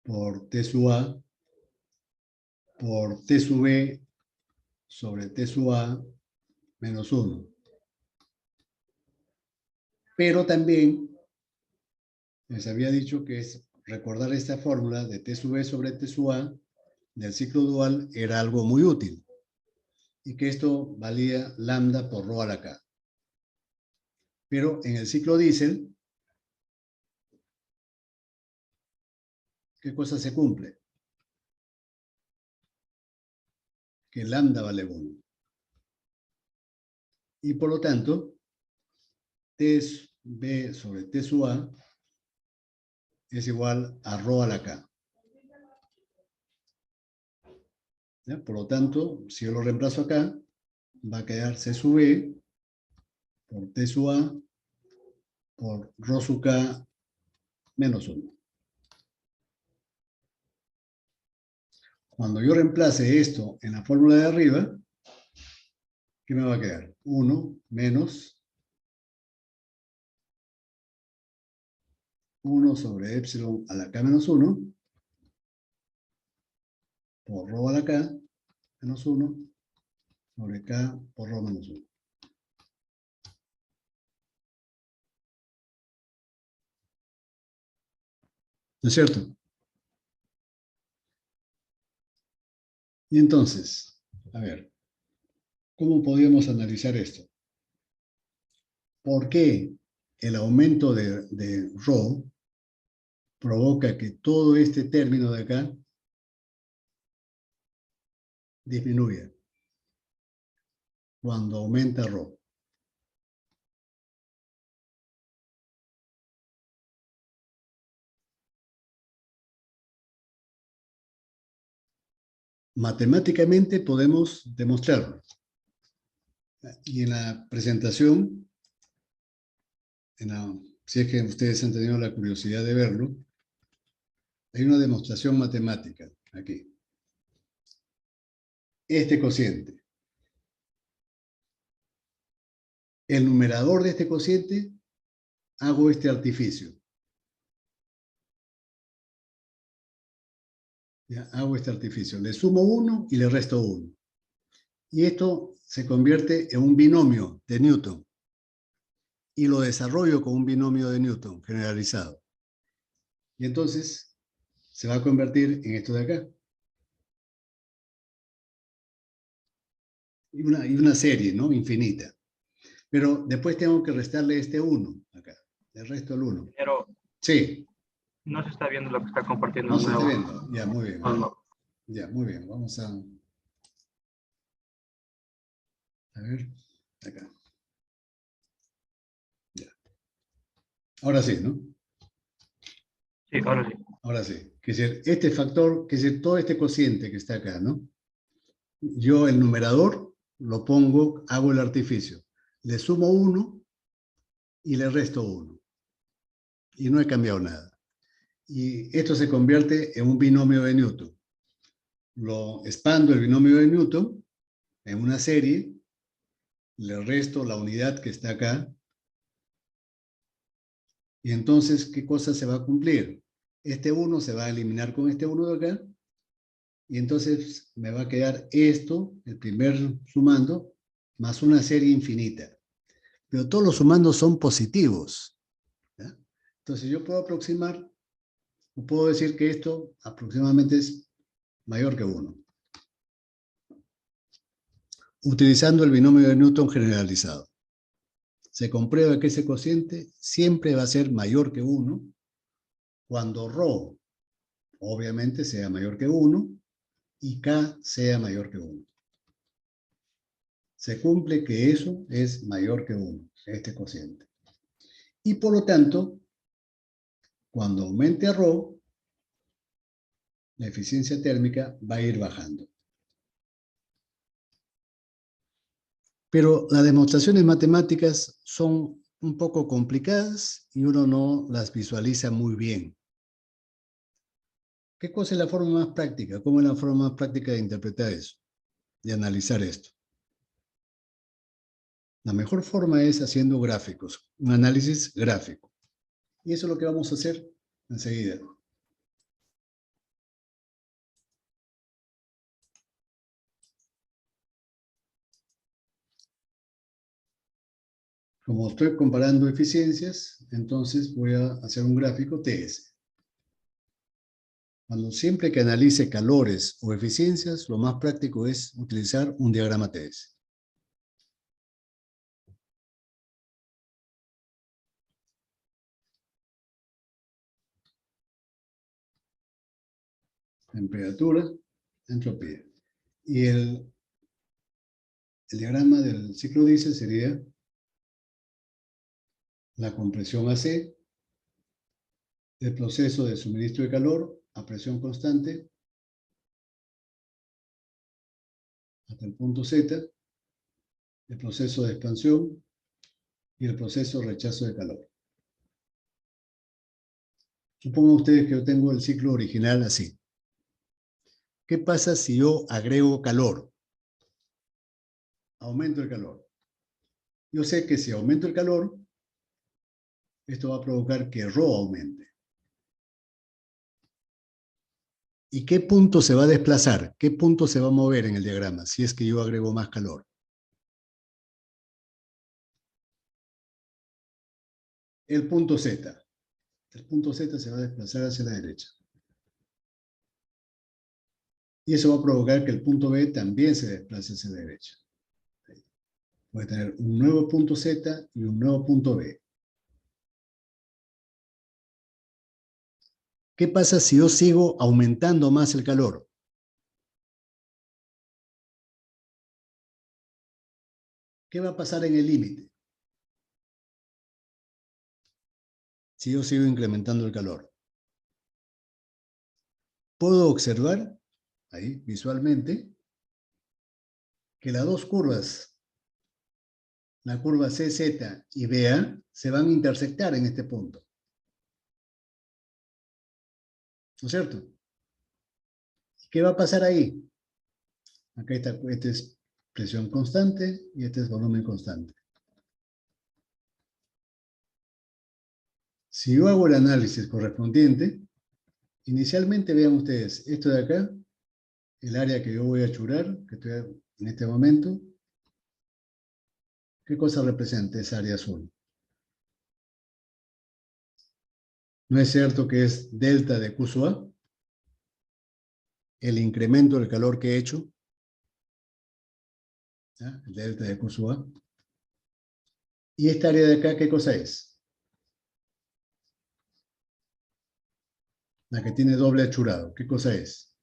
por T sub A por T sub B sobre T sub A menos 1. Pero también les había dicho que es recordar esta fórmula de T sub B sobre T sub A del ciclo dual era algo muy útil. Y que esto valía lambda por Rho a la K. Pero en el ciclo diésel, ¿qué cosa se cumple? Que lambda vale 1. Y por lo tanto, T B sobre T sub A es igual a Rho a la K. ¿Ya? Por lo tanto, si yo lo reemplazo acá, va a quedar C sub B por T sub A por Rho sub K menos 1. Cuando yo reemplace esto en la fórmula de arriba, ¿qué me va a quedar? 1 menos 1 sobre epsilon a la K menos 1 por Rho a la K menos 1 sobre K por Rho menos 1. ¿No es cierto? Y entonces, a ver, ¿cómo podríamos analizar esto? ¿Por qué el aumento de Rho provoca que todo este término de acá disminuya cuando aumenta Rho? Matemáticamente podemos demostrarlo. Y en la presentación, si es que ustedes han tenido la curiosidad de verlo, hay una demostración matemática aquí. Este cociente. El numerador de este cociente, hago este artificio. Ya, hago este artificio. Le sumo 1 y le resto 1. Y esto se convierte en un binomio de Newton. Y lo desarrollo con un binomio de Newton generalizado. Y entonces se va a convertir en esto de acá. Y una serie, ¿no? Infinita. Pero después tengo que restarle este 1 acá. Le resto el 1. Pero Sí. no se está viendo lo que está compartiendo. No se está viendo. Ya, muy bien. No. Ya, muy bien. Vamos a A ver, acá. Ya. Ahora sí, ¿no? Sí, ahora sí. Ahora sí. Que decir, este factor, que decir, todo este cociente que está acá, ¿no? Yo el numerador lo pongo, hago el artificio. Le sumo 1 y le resto 1. Y no he cambiado nada. Y esto se convierte en un binomio de Newton. Lo expando el binomio de Newton en una serie, le resto la unidad que está acá, y entonces, ¿qué cosa se va a cumplir? Este 1 se va a eliminar con este 1 de acá, y entonces me va a quedar esto, el primer sumando, más una serie infinita. Pero todos los sumandos son positivos, ¿ya? Entonces yo puedo aproximar, o puedo decir que esto aproximadamente es mayor que 1. Utilizando el binomio de Newton generalizado. Se comprueba que ese cociente siempre va a ser mayor que 1 cuando ρ obviamente sea mayor que 1 y k sea mayor que 1. Se cumple que eso es mayor que 1, este cociente. Y por lo tanto, cuando aumente a ρ, la eficiencia térmica va a ir bajando. Pero las demostraciones matemáticas son un poco complicadas y uno no las visualiza muy bien. ¿Qué cosa es la forma más práctica? ¿Cómo es la forma más práctica de interpretar eso? De analizar esto. La mejor forma es haciendo gráficos, un análisis gráfico. Y eso es lo que vamos a hacer enseguida. Como estoy comparando eficiencias, entonces voy a hacer un gráfico TS. Cuando siempre que analice calores o eficiencias, lo más práctico es utilizar un diagrama TS. Temperatura, entropía. Y el diagrama del ciclo diésel sería la compresión AC, el proceso de suministro de calor a presión constante hasta el punto Z, el proceso de expansión y el proceso de rechazo de calor. Supongan ustedes que yo tengo el ciclo original así. ¿Qué pasa si yo agrego calor? Aumento el calor. Yo sé que si aumento el calor, esto va a provocar que ρ aumente. ¿Y qué punto se va a desplazar? ¿Qué punto se va a mover en el diagrama si es que yo agrego más calor? El punto Z. El punto Z se va a desplazar hacia la derecha. Y eso va a provocar que el punto B también se desplace hacia la derecha. Voy a tener un nuevo punto Z y un nuevo punto B. ¿Qué pasa si yo sigo aumentando más el calor? ¿Qué va a pasar en el límite? Si yo sigo incrementando el calor. Puedo observar, ahí visualmente, que las dos curvas, la curva CZ y BA, se van a intersectar en este punto. ¿No es cierto? ¿Qué va a pasar ahí? Acá está, esta es presión constante y este es volumen constante. Si yo hago el análisis correspondiente, inicialmente vean ustedes, esto de acá, el área que yo voy a churar, que estoy en este momento, ¿qué cosa representa esa área azul? ¿No es cierto que es delta de Q sub A? El incremento del calor que he hecho, ¿ya? El delta de Q sub A. ¿Y esta área de acá qué cosa es? La que tiene doble achurado, ¿qué cosa es?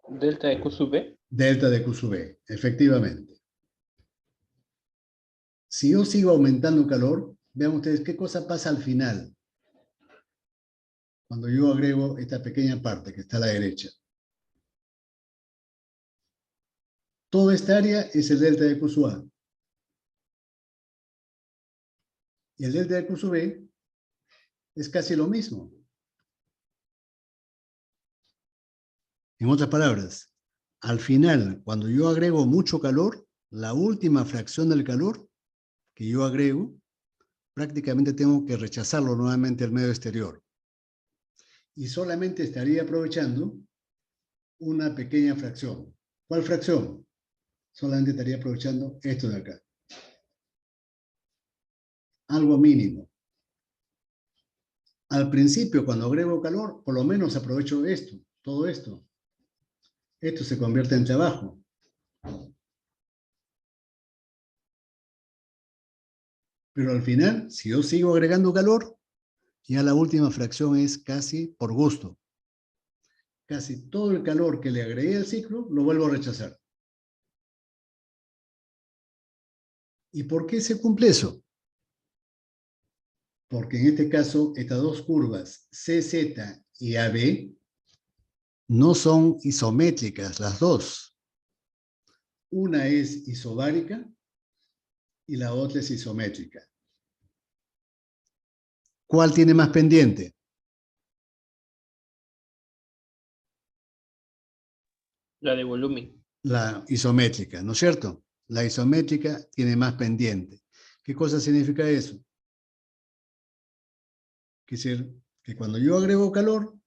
Delta de Q sub B. Delta de Q sub B, efectivamente. Si yo sigo aumentando calor, vean ustedes qué cosa pasa al final. Cuando yo agrego esta pequeña parte que está a la derecha. Toda esta área es el delta de Q sub A. Y el delta de Q sub B es casi lo mismo. En otras palabras, al final, cuando yo agrego mucho calor, la última fracción del calor que yo agrego, prácticamente tengo que rechazarlo nuevamente al medio exterior. Y solamente estaría aprovechando una pequeña fracción. ¿Cuál fracción? Solamente estaría aprovechando esto de acá. Algo mínimo. Al principio, cuando agrego calor, por lo menos aprovecho esto, todo esto. Esto se convierte en trabajo. Pero al final, si yo sigo agregando calor, ya la última fracción es casi por gusto. Casi todo el calor que le agregué al ciclo lo vuelvo a rechazar. ¿Y por qué se cumple eso? Porque en este caso, estas dos curvas, CZ y AB, no son isométricas las dos. Una es isobárica y la otra es isométrica. ¿Cuál tiene más pendiente? La de volumen. La isométrica, ¿no es cierto? La isométrica tiene más pendiente. ¿Qué cosa significa eso? Quiere decir que cuando yo agrego calor,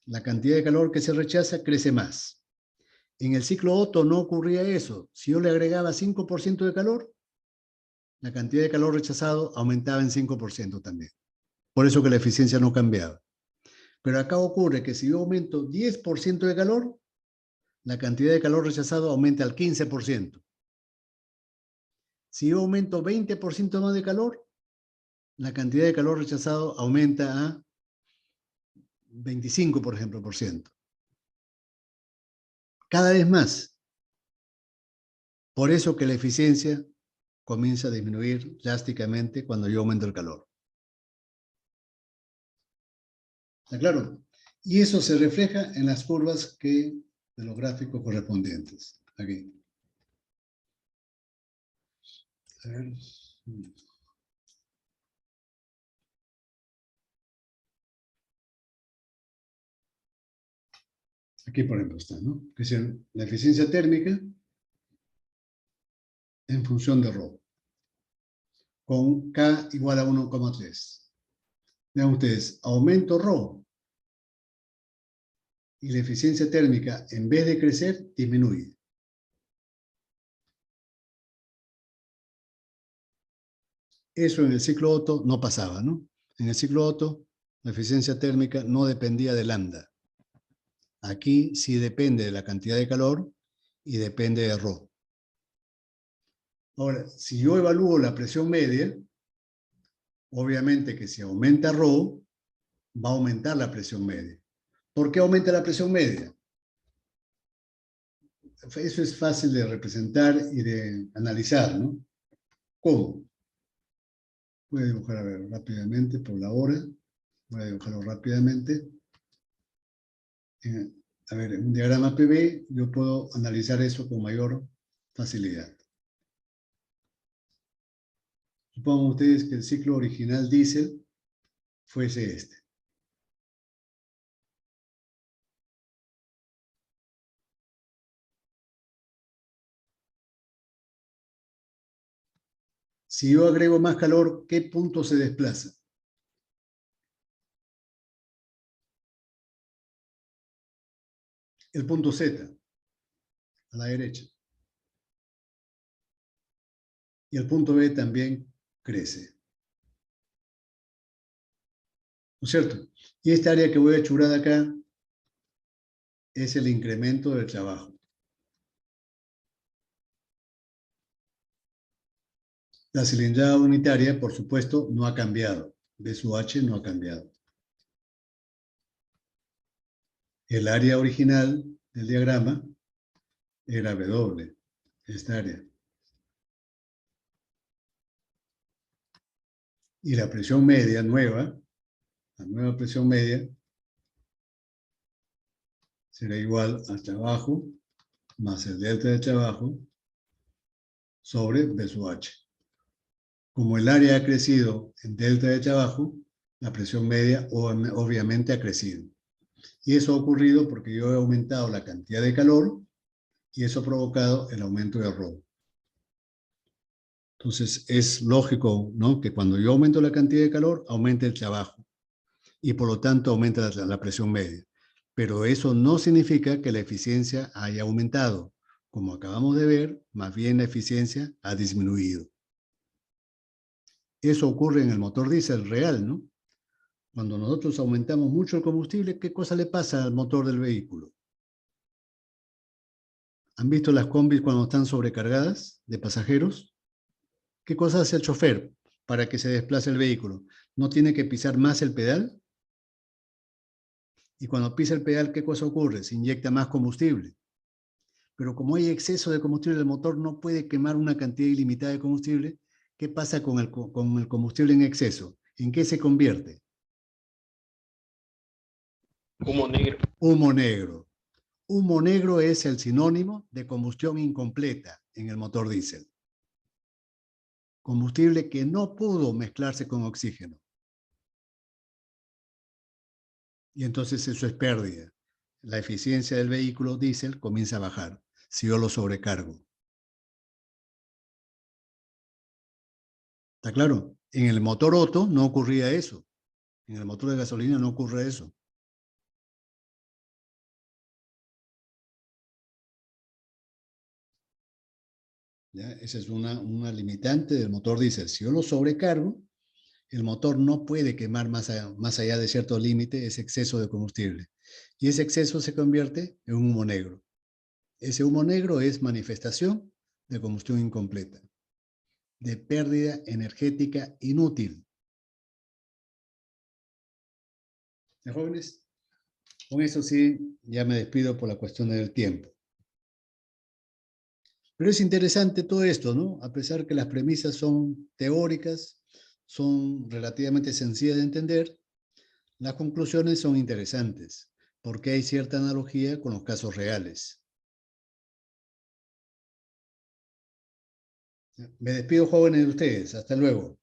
la cantidad de calor que se rechaza crece más. En el ciclo Otto no ocurría eso. Si yo le agregaba 5% de calor, la cantidad de calor rechazado aumentaba en 5% también. Por eso que la eficiencia no cambiaba. Pero acá ocurre que si yo aumento 10% de calor, la cantidad de calor rechazado aumenta al 15%. Si yo aumento 20% más de calor, la cantidad de calor rechazado aumenta a 25, por ejemplo, por ciento. Cada vez más. Por eso que la eficiencia comienza a disminuir drásticamente cuando yo aumento el calor. ¿Está claro? Y eso se refleja en las curvas de los gráficos correspondientes. Aquí. A ver. Aquí, por ejemplo, está, ¿no? Que es la eficiencia térmica en función de ρ, con K igual a 1,3. Vean ustedes, aumento ρ y la eficiencia térmica, en vez de crecer, disminuye. Eso en el ciclo Otto no pasaba, ¿no? En el ciclo Otto, la eficiencia térmica no dependía de lambda. Aquí sí depende de la cantidad de calor y depende de ρ. Ahora, si yo evalúo la presión media, obviamente que si aumenta ρ, va a aumentar la presión media. ¿Por qué aumenta la presión media? Eso es fácil de representar y de analizar, ¿no? ¿Cómo? Voy a dibujar, a ver, rápidamente, por la hora. Voy a dibujarlo rápidamente. A ver, en un diagrama PV yo puedo analizar eso con mayor facilidad. Supongan ustedes que el ciclo original diésel fuese este. Si yo agrego más calor, ¿qué punto se desplaza? El punto Z, a la derecha. Y el punto B también crece. ¿No es cierto? Y esta área que voy a churar acá es el incremento del trabajo. La cilindrada unitaria, por supuesto, no ha cambiado. B sub H no ha cambiado. El área original del diagrama era W, esta área. Y la presión media nueva, la nueva presión media, será igual al trabajo más el delta de trabajo sobre B sub H. Como el área ha crecido en delta de trabajo, la presión media obviamente ha crecido. Y eso ha ocurrido porque yo he aumentado la cantidad de calor y eso ha provocado el aumento de ρ. Entonces es lógico, ¿no?, que cuando yo aumento la cantidad de calor, aumente el trabajo y por lo tanto aumenta la presión media. Pero eso no significa que la eficiencia haya aumentado. Como acabamos de ver, más bien la eficiencia ha disminuido. Eso ocurre en el motor diésel real, ¿no? Cuando nosotros aumentamos mucho el combustible, ¿qué cosa le pasa al motor del vehículo? ¿Han visto las combis cuando están sobrecargadas de pasajeros? ¿Qué cosa hace el chofer para que se desplace el vehículo? ¿No tiene que pisar más el pedal? Y cuando pisa el pedal, ¿qué cosa ocurre? Se inyecta más combustible. Pero como hay exceso de combustible, el motor no puede quemar una cantidad ilimitada de combustible. ¿Qué pasa con el combustible en exceso? ¿En qué se convierte? Humo negro. Humo negro. Humo negro es el sinónimo de combustión incompleta en el motor diésel. Combustible que no pudo mezclarse con oxígeno. Y entonces eso es pérdida. La eficiencia del vehículo diésel comienza a bajar si yo lo sobrecargo. ¿Está claro? En el motor Otto no ocurría eso. En el motor de gasolina no ocurre eso. ¿Ya? Esa es una limitante del motor diésel. Si yo lo sobrecargo, el motor no puede quemar más allá de cierto límite ese exceso de combustible. Y ese exceso se convierte en un humo negro. Ese humo negro es manifestación de combustión incompleta, de pérdida energética inútil. ¿Ya, jóvenes? Con eso sí, ya me despido por la cuestión del tiempo. Pero es interesante todo esto, ¿no? A pesar que las premisas son teóricas, son relativamente sencillas de entender, las conclusiones son interesantes, porque hay cierta analogía con los casos reales. Me despido, jóvenes, de ustedes. Hasta luego.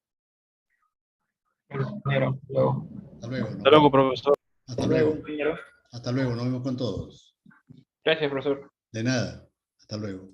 Compañero, luego. Hasta luego. Hasta luego, profesor. Hasta Luego, luego. compañero. Hasta luego. Nos vemos con todos. Gracias, profesor. De nada. Hasta luego.